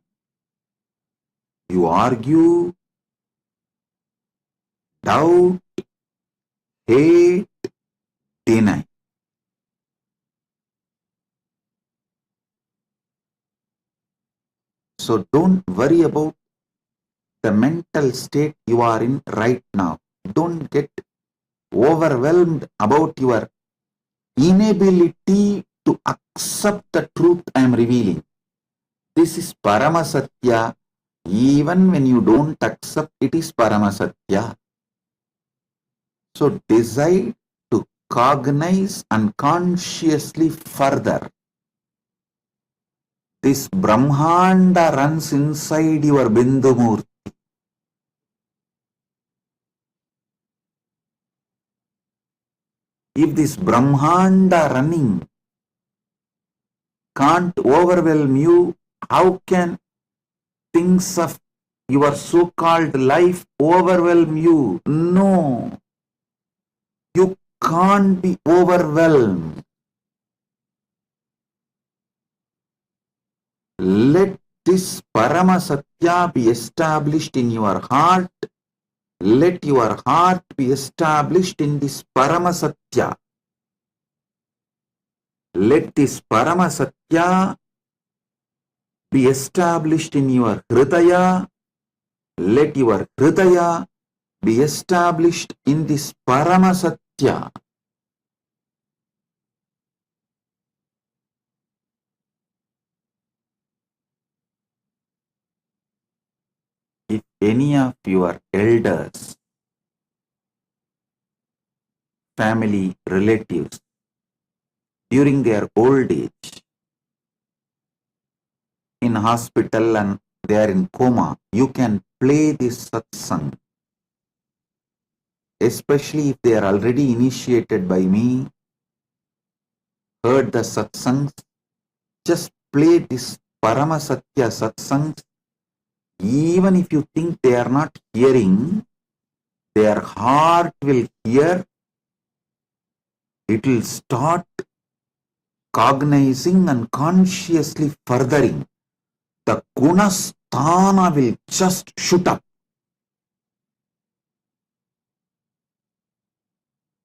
you argue, doubt, hate, deny. So don't worry about the mental state you are in right now. Don't get overwhelmed about your inability to accept the truth I am revealing. This is Paramasatya. Even when you don't accept, it is Paramasatya. So decide to cognize and consciously further. This Brahmanda runs inside your Bindumurti. If this Brahmanda running can't overwhelm you, how can things of your so-called life overwhelm you? No, you can't be overwhelmed. Let this Paramasatya be established in your heart. Let your heart be established in this Paramasatya. Let this Paramasatya be established in your Hridaya. Let your Hridaya be established in this Paramasatya. If any of your elders, family, relatives, during their old age, in hospital and they are in coma, you can play this satsang. Especially if they are already initiated by me, heard the satsangs, just play this Paramasatya satsangs. Even if you think they are not hearing, their heart will hear. It will start cognizing and consciously furthering. The gunasthana will just shoot up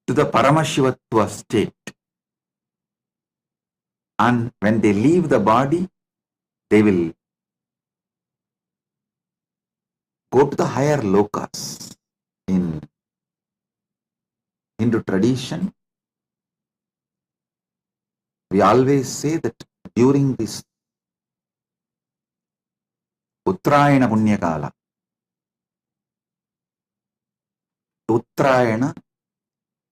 to the Paramashivatva state. And when they leave the body, they will go to the higher lokas. In Hindu tradition, we always say that during this Uttarayana Punyakala, Uttarayana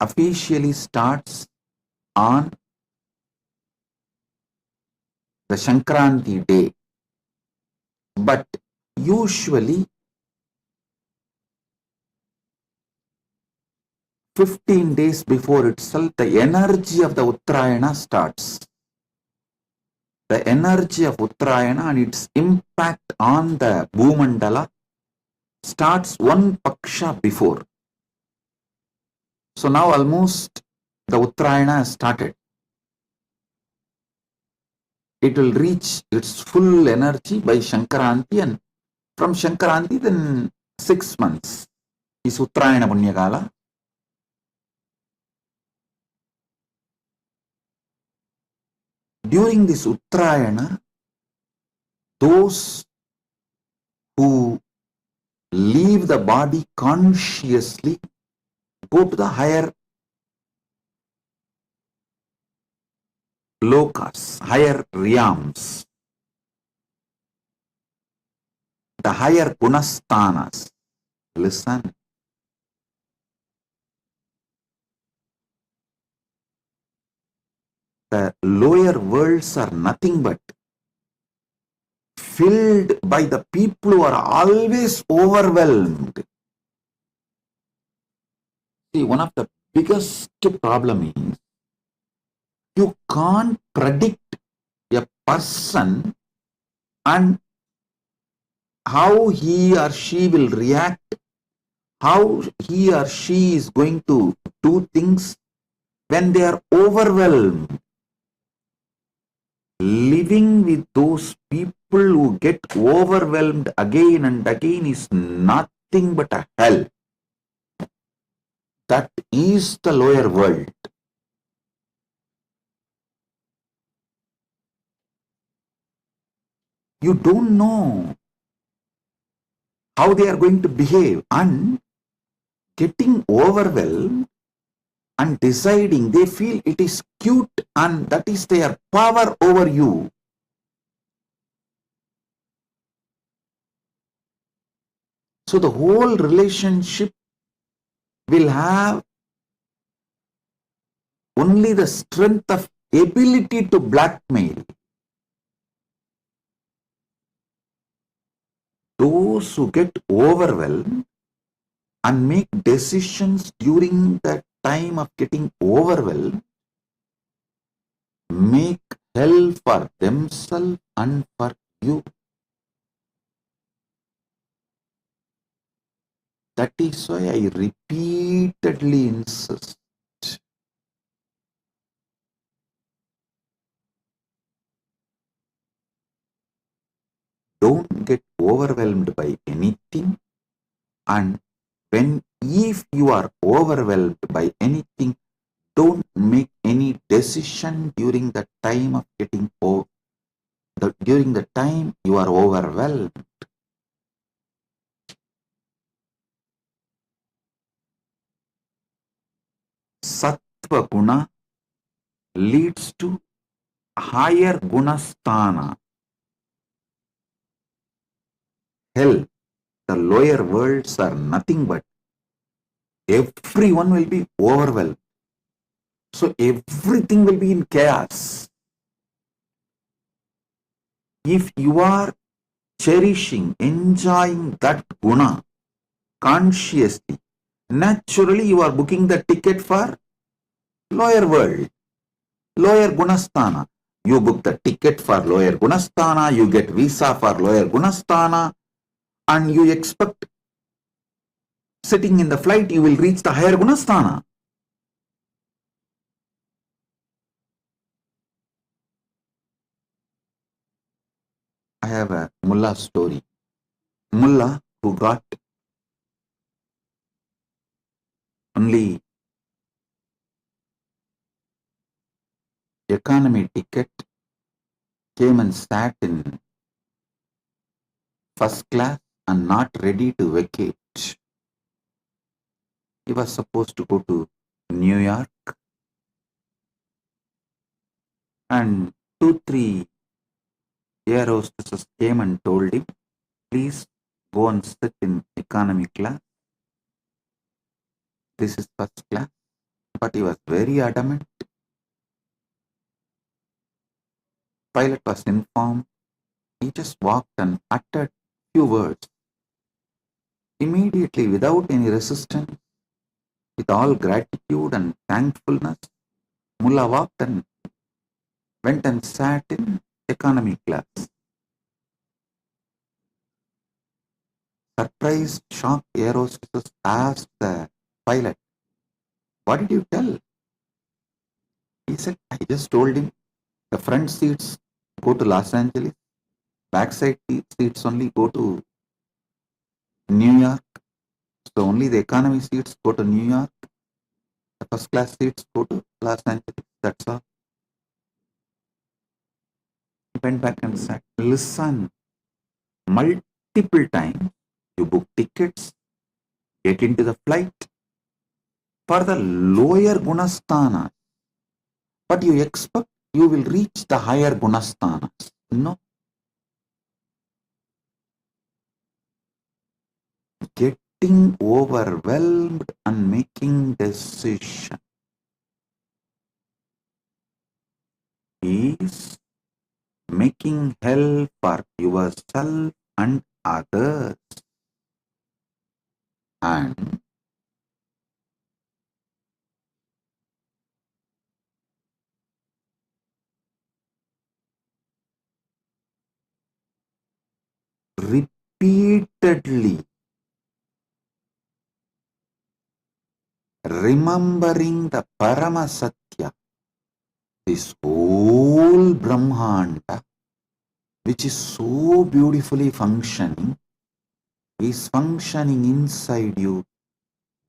officially starts on the Shankranti day. But usually 15 days before itself, the energy of the Uttarayana starts. The energy of Uttarayana and its impact on the Bhumandala starts one paksha before. So now almost the Uttarayana has started. It will reach its full energy by Shankaranti, and from Shankaranti then 6 months is Uttarayana Punyakala. During this Uttarayana, those who leave the body consciously go to the higher lokas, higher realms, the higher gunasthanas. Listen. The lower worlds are nothing but filled by the people who are always overwhelmed. See, one of the biggest problem is you can't predict a person and how he or she will react, how he or she is going to do things when they are overwhelmed. Living with those people who get overwhelmed again and again is nothing but a hell. That is the lower world. You don't know how they are going to behave, and getting overwhelmed and deciding, they feel it is cute and that is their power over you. So the whole relationship will have only the strength of ability to blackmail. Those who get overwhelmed and make decisions during that time of getting overwhelmed make hell for themselves and for you. That is why I repeatedly insist. Don't get overwhelmed by anything, and if you are overwhelmed by anything, don't make any decision during the time of during the time you are overwhelmed. Sattva guna leads to higher gunasthana. Hell, the lower worlds are nothing but everyone will be overwhelmed. So everything will be in chaos. If you are cherishing, enjoying that guna consciously, naturally you are booking the ticket for lower world, lower gunasthana. You book the ticket for lower gunasthana, you get visa for lower gunasthana, and you expect sitting in the flight you will reach the higher gunasthana. I have a mullah story. Mullah who got only economy ticket came and sat in first class and not ready to vacate. He was supposed to go to New York, and 2-3 air hostesses came and told him, please go and sit in economy class. This is first class. But he was very adamant. Pilot was informed. He just walked and uttered few words. Immediately, without any resistance, with all gratitude and thankfulness, Mullah walked and went and sat in economy class. Surprised, shocked air hostesses asked the pilot, what did you tell? He said, I just told him the front seats go to Los Angeles, backside seats only go to New York. So only the economy seats go to New York, the first class seats go to Los Angeles. That's all. He went back and said, listen, multiple times you book tickets, get into the flight for the lower gunasthana, but you expect you will reach the higher gunasthanas. No. Getting overwhelmed and making decision is making hell for yourself and others. And repeatedly remembering the Paramasatya, this whole Brahmanda, which is so beautifully functioning, is functioning inside you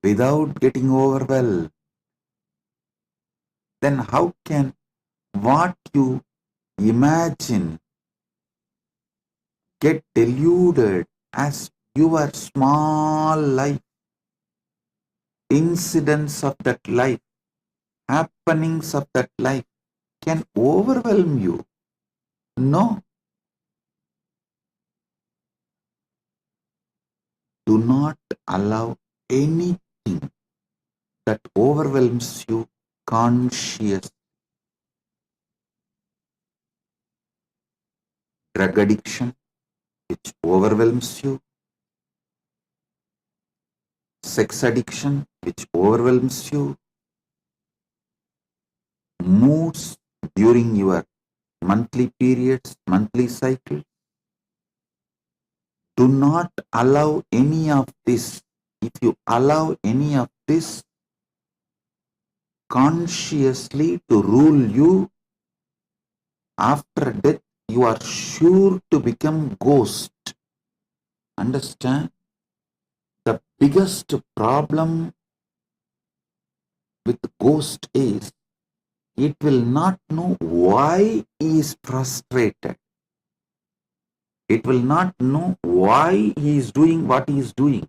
without getting overwhelmed. Then how can what you imagine get deluded as your small life, incidents of that life, happenings of that life can overwhelm you? No. Do not allow anything that overwhelms you conscious. Drug addiction, which overwhelms you. Sex addiction, which overwhelms you. Moods during your monthly periods, monthly cycle. Do not allow any of this. If you allow any of this consciously to rule you, after death, you are sure to become ghost. Understand? The biggest problem with ghost is it will not know why he is frustrated. It will not know why he is doing what he is doing.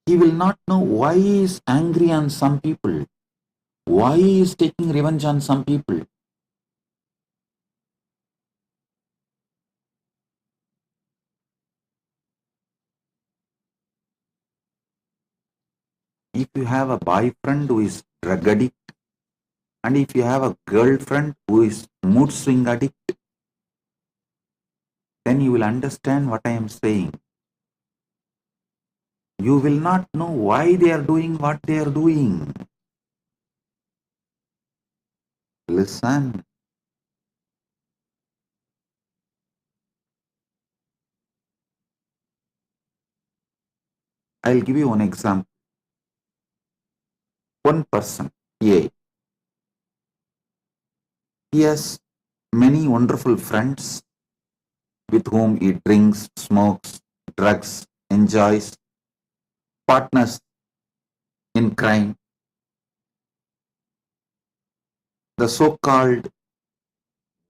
He will not know why he is angry on some people, why he is taking revenge on some people. If you have a boyfriend who is drug addict, and if you have a girlfriend who is mood swing addict, then you will understand what I am saying. You will not know why they are doing what they are doing. Listen. I'll give you one example. One person, A, he has many wonderful friends with whom he drinks, smokes, drugs, enjoys, partners in crime. The so-called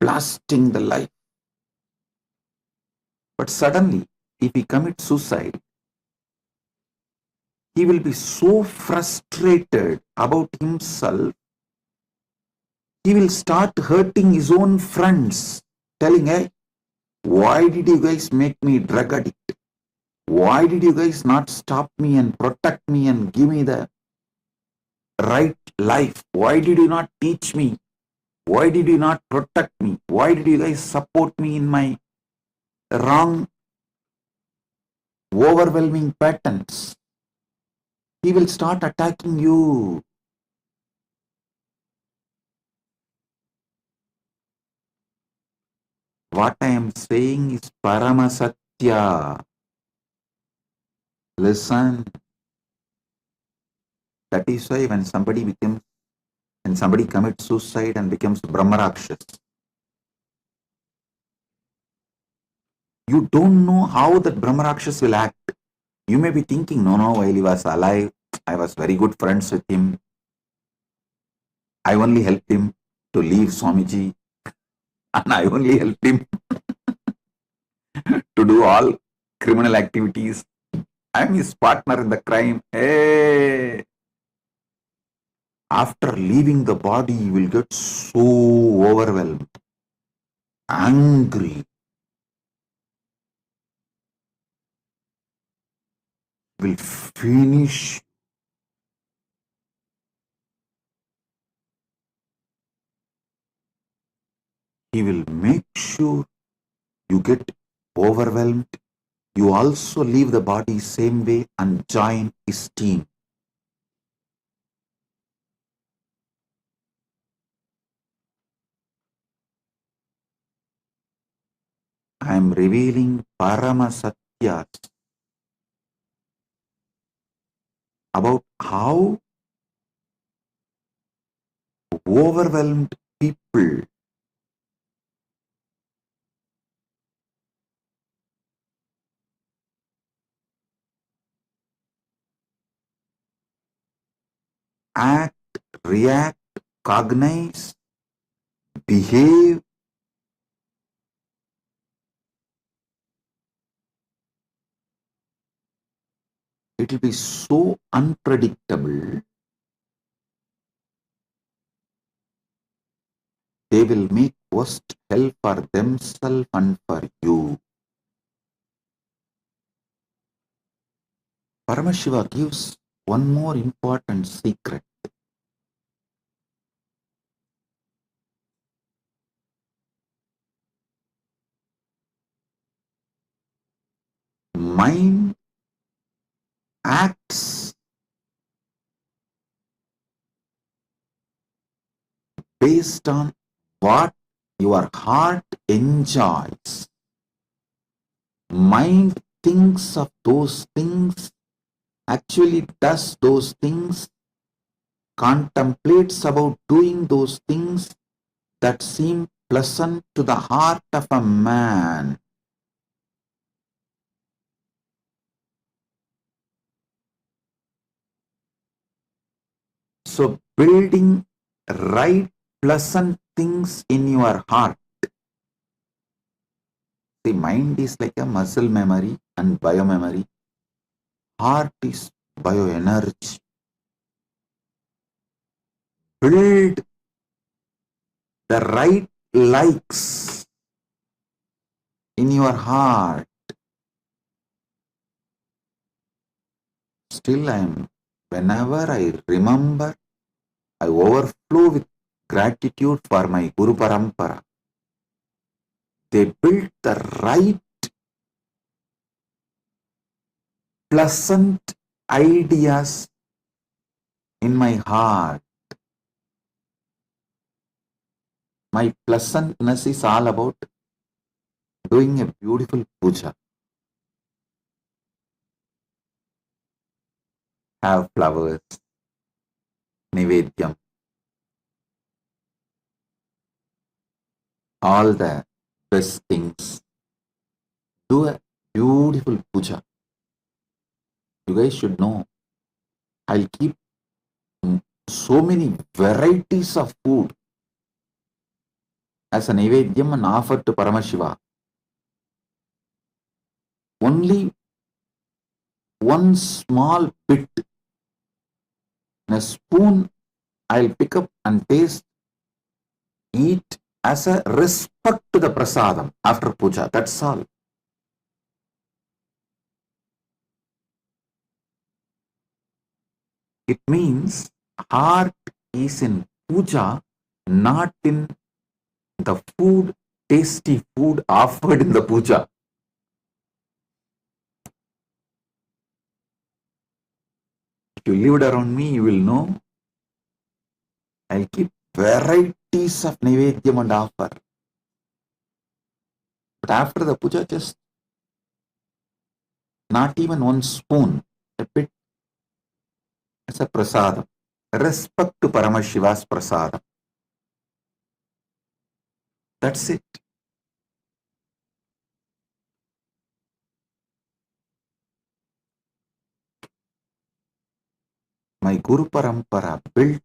blasting the life. But suddenly, if he commits suicide, he will be so frustrated about himself, he will start hurting his own friends, telling, hey, why did you guys make me drug addict? Why did you guys not stop me and protect me and give me the right life? Why did you not teach me? Why did you not protect me? Why did you guys support me in my wrong, overwhelming patterns? He will start attacking you. What I am saying is Paramasatya. Listen. That is why when somebody commits suicide and becomes Brahmarakshas, you don't know how that Brahmarakshas will act. You may be thinking, no, while he was alive, I was very good friends with him. I only helped him to leave Swamiji, and I only helped him to do all criminal activities. I'm his partner in the crime. Hey! After leaving the body, you will get so overwhelmed, angry, will finish. He will make sure you get overwhelmed. You also leave the body same way and join his team. I am revealing Paramasatyas about how overwhelmed people act, react, cognize, behave. It will be so unpredictable. They will make worst hell for themselves and for you. Paramashiva gives one more important secret. Mind acts based on what your heart enjoys. Mind thinks of those things, actually does those things, contemplates about doing those things that seem pleasant to the heart of a man. So building right pleasant things in your heart. The mind is like a muscle memory and biomemory. Heart is bioenergy. Build the right likes in your heart. Still whenever I remember, I overflow with gratitude for my Guru Parampara. They built the right pleasant ideas in my heart. My pleasantness is all about doing a beautiful puja. Have flowers, Nivedyam, all the best things. Do a beautiful puja. You guys should know, I'll keep so many varieties of food as a Nivedyam and offer to Paramashiva. Only one small bit in a spoon I'll pick up and taste, eat as a respect to the prasadam after puja. That's all. It means heart is in puja, not in the food, tasty food offered in the puja. If you lived around me, you will know I'll keep varieties of Nivedyam and offer. But after the puja, just not even one spoon, a bit as a prasadam. Respect to Paramashiva's prasadam. That's it. My Guru Parampara built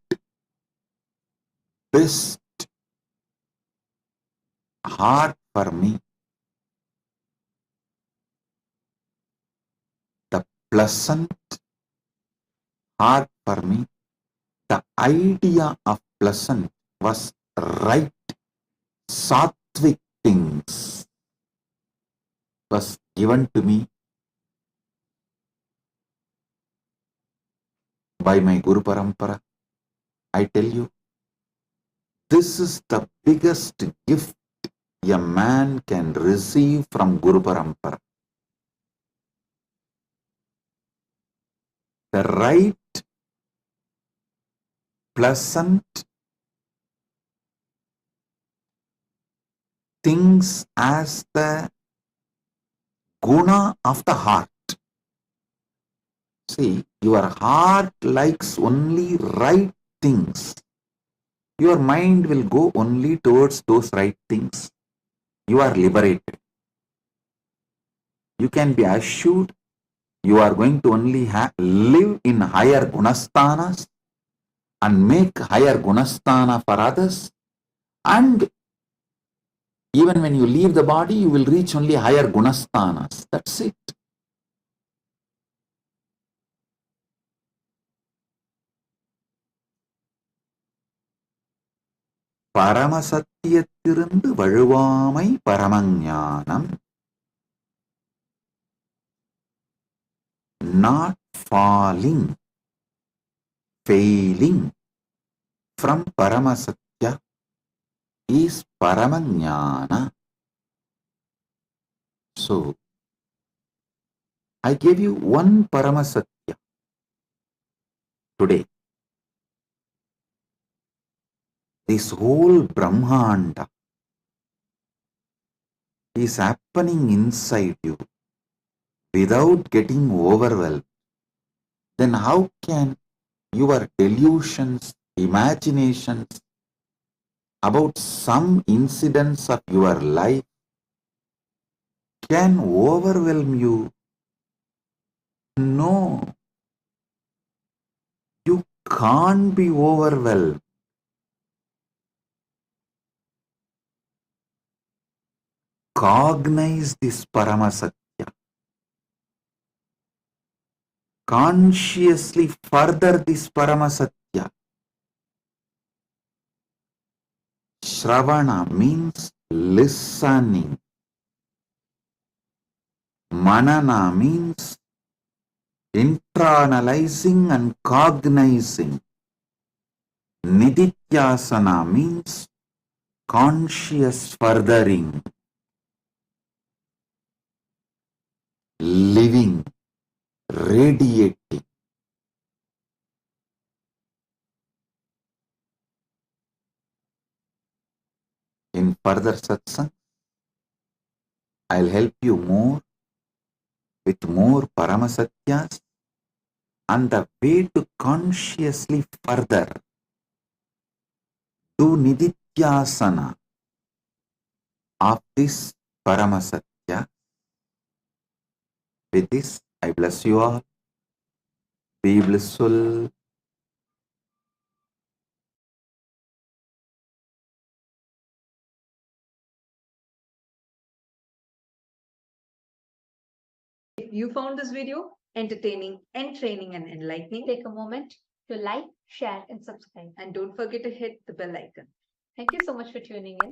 best heart for me. The pleasant heart for me. The idea of pleasant was right. Sattvic things was given to me by my Guru Parampara. I tell you, this is the biggest gift a man can receive from Guru Parampara. The right, pleasant things as the guna of the heart. See, your heart likes only right things. Your mind will go only towards those right things. You are liberated. You can be assured you are going to only live in higher gunasthanas and make higher gunasthana for others. And even when you leave the body, you will reach only higher gunasthanas. That's it. பரமசத்தியத்திலிருந்து வழுவாமை பரமஞானம். Not falling, failing from Paramasatya is Paramajnana. So, I gave you one Paramasatya today. This whole Brahmanda is happening inside you without getting overwhelmed. Then how can your delusions, imaginations about some incidents of your life can overwhelm you? No, you can't be overwhelmed. Cognize this Paramasatya. Consciously further this Paramasatya. Shravana means listening. Manana means internalizing and cognizing. Nididhyasana means conscious furthering. Living, radiating. In further satsang, I'll help you more with more Paramasatyas and the way to consciously further do Nididhyasana of this Paramasatya. With this, I bless you all. Be blissful. If you found this video entertaining, entraining, and enlightening, take a moment to like, share, and subscribe. and don't forget to hit the bell icon. Thank you so much for tuning in.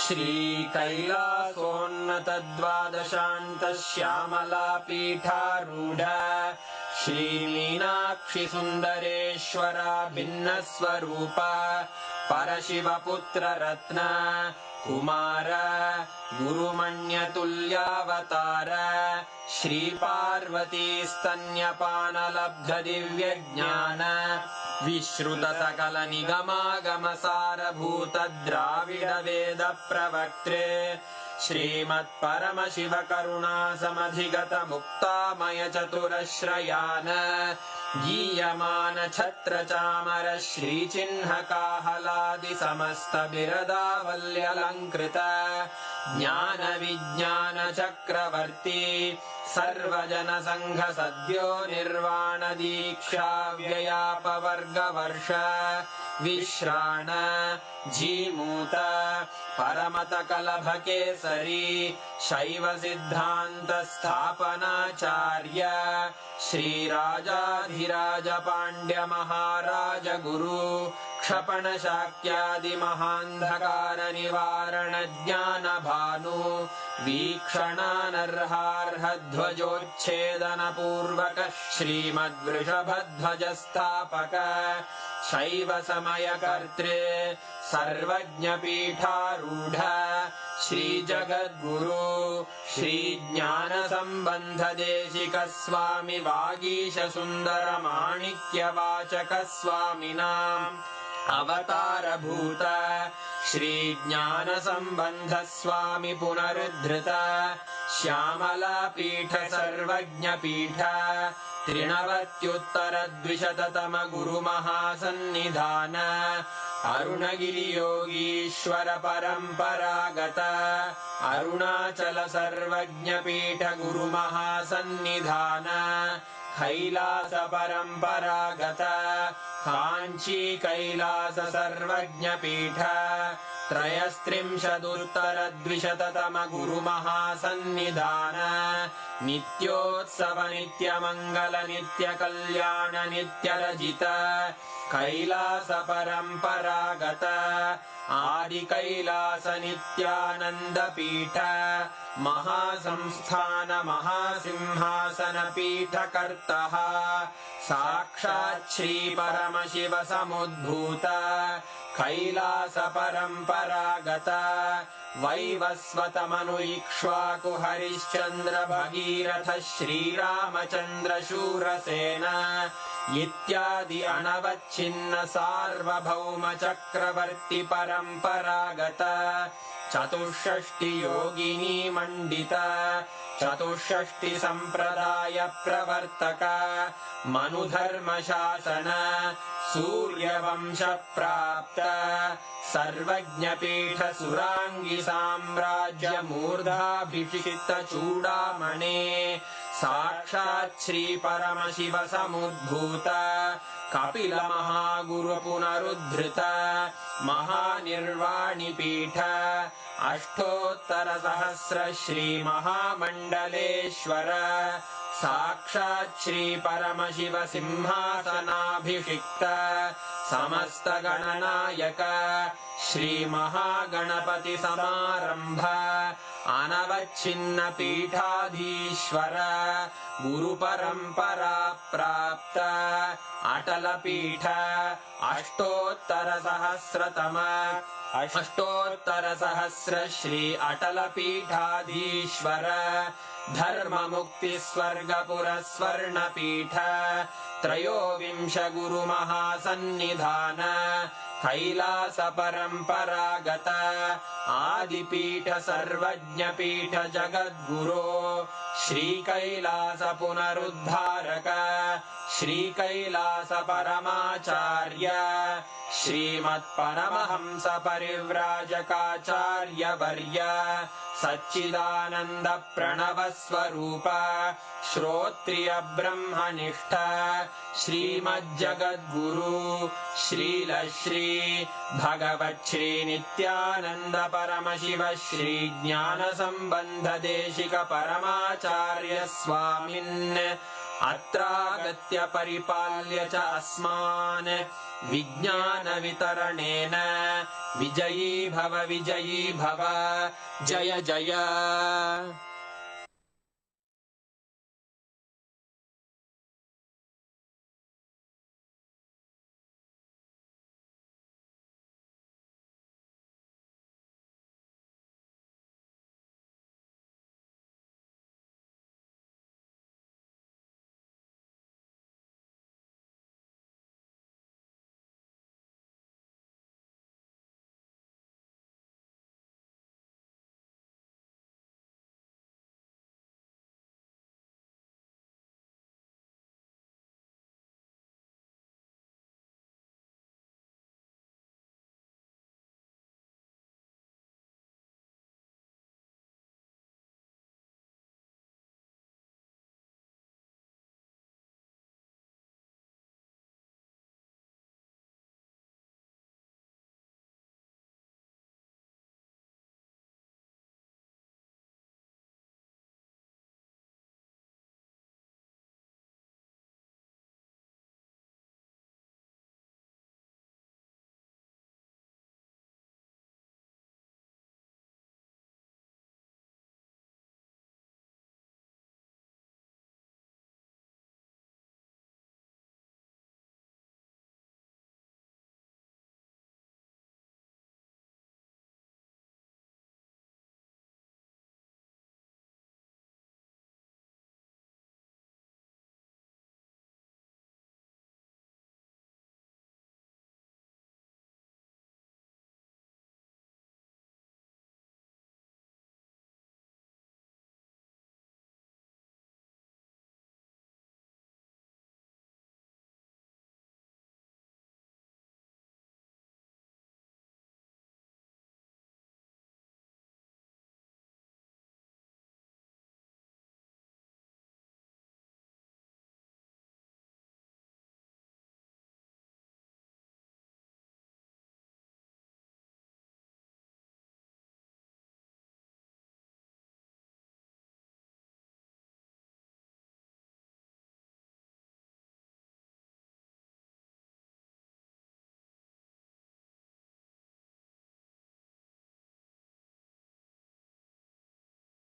श्रीकैलासोन्नतद्वादशान्तश्यामलापीठारूढ श्रीमीनाक्षिसुन्दरेश्वरा भिन्नस्वरूप परशिवपुत्ररत्न Kumar गुरुमण्यतुल्यावतार श्रीपार्वतीस्तन्यपानलब्धदिव्यज्ञान विश्रुतसकलनिगमागमसारभूतद्राविडवेदप्रवक्त्रे श्रीमत्परमशिवकरुणासमधिगतमुक्तामयचतुरश्रयान् गीयमानछत्रचामर श्रीचिह्नकाहलादिसमस्तबिरदावल्यलङ्कृत ज्ञानविज्ञानचक्रवर्ती सर्वजनसङ्घसद्यो निर्वाणदीक्षाव्ययापवर्गवर्ष विश्राण Jimuta परमतकलभकेसरी शैवसिद्धान्तस्थापनाचार्य श्रीराजाधिराजपाण्ड्यमहाराजगुरु क्षपणशाक्यादिमहान्धकारनिवारणज्ञानभानु वीक्षणानर्हार्हध्वजोच्छेदनपूर्वक श्रीमद्वृषभध्वजस्थापक शैवसमयकर्त्रे सर्वज्ञपीठारूढ श्रीजगद्गुरु श्रीज्ञानसम्बन्धदेशिकस्वामि वागीशसुन्दरमाणिक्यवाचकस्वामिनां अवतारभूत श्रीज्ञानसम्बन्ध स्वामी पुनरुद्धृत श्यामलापीठ सर्वज्ञपीठ त्रिनवत्युत्तरद्विशततम गुरुमहासन्निधान अरुणगिरियोगीश्वर परम्परागत अरुणाचल सर्वज्ञपीठ गुरुमहासन्निधान कैलास परम्परागत काञ्ची कैलास सर्वज्ञपीठ त्रयस्त्रिंशदुत्तरद्विशततम गुरुमहासन्निधान नित्योत्सव नित्यमङ्गल नित्यकल्याण नित्यरजित कैलास परम्परागत आदिकैलास नित्यानन्दपीठ महासंस्थान महासिंहासन पीठकर्तः साक्षात् श्री परमशिव समुद्भूत कैलास परम्परागत वैवस्वत मनु इक्ष्वाकु हरिश्चन्द्र भगीरथ श्रीरामचन्द्र शूरसेन इत्यादि अनवच्छिन्न सार्वभौम चक्रवर्ति परम्परागत चतुष्षष्टि योगिनी मण्डित चतुष्षष्टि सम्प्रदाय प्रवर्तक मनुधर्म शासन सूर्यवंश प्राप्त सर्वज्ञपीठ सुराङ्गी साम्राज्य मूर्धाभिषिक्त चूडामणे साक्षात् श्री परमशिव समुद्भूत कपिल महागुरु पुनरुद्धृत महानिर्वाणि पीठ अष्टोत्तर सहस्र श्री महामण्डलेश्वर साक्षात् श्री परमशिव सिंहासनाभिषिक्त समस्त गणनायक श्री महागणपति समारंभ अनवच्छिन्न पीठाधीश्वर गुरु परंपरा प्राप्त अटल पीठ अष्टोत्तर सहस्र श्री अटल पीठाधीश्वर धर्म मुक्ति स्वर्गपुर स्वर्ण पीठ त्रयोविंश गुरु महासन्निधान कैलास परम्परागत आदिपीठ सर्वज्ञपीठ जगद्गुरो श्री कैलास पुनरुद्धारक श्री कैलास परमाचार्य श्रीमत्परमहंस परिव्राजकाचार्य वर्य सच्चिदानंद प्रणव स्वरूप श्रोत्रिय ब्रह्मनिष्ठ श्रीमज्जगद्गुरु श्रील श्री भगवत् श्री नित्यानंद परमशिव श्री ज्ञान संबंध देशिक परमाचार्य स्वामिन् अत्रागत्य परिपाल्य च अस्मान् विज्ञान वितरणेन विजयी भव जय जय।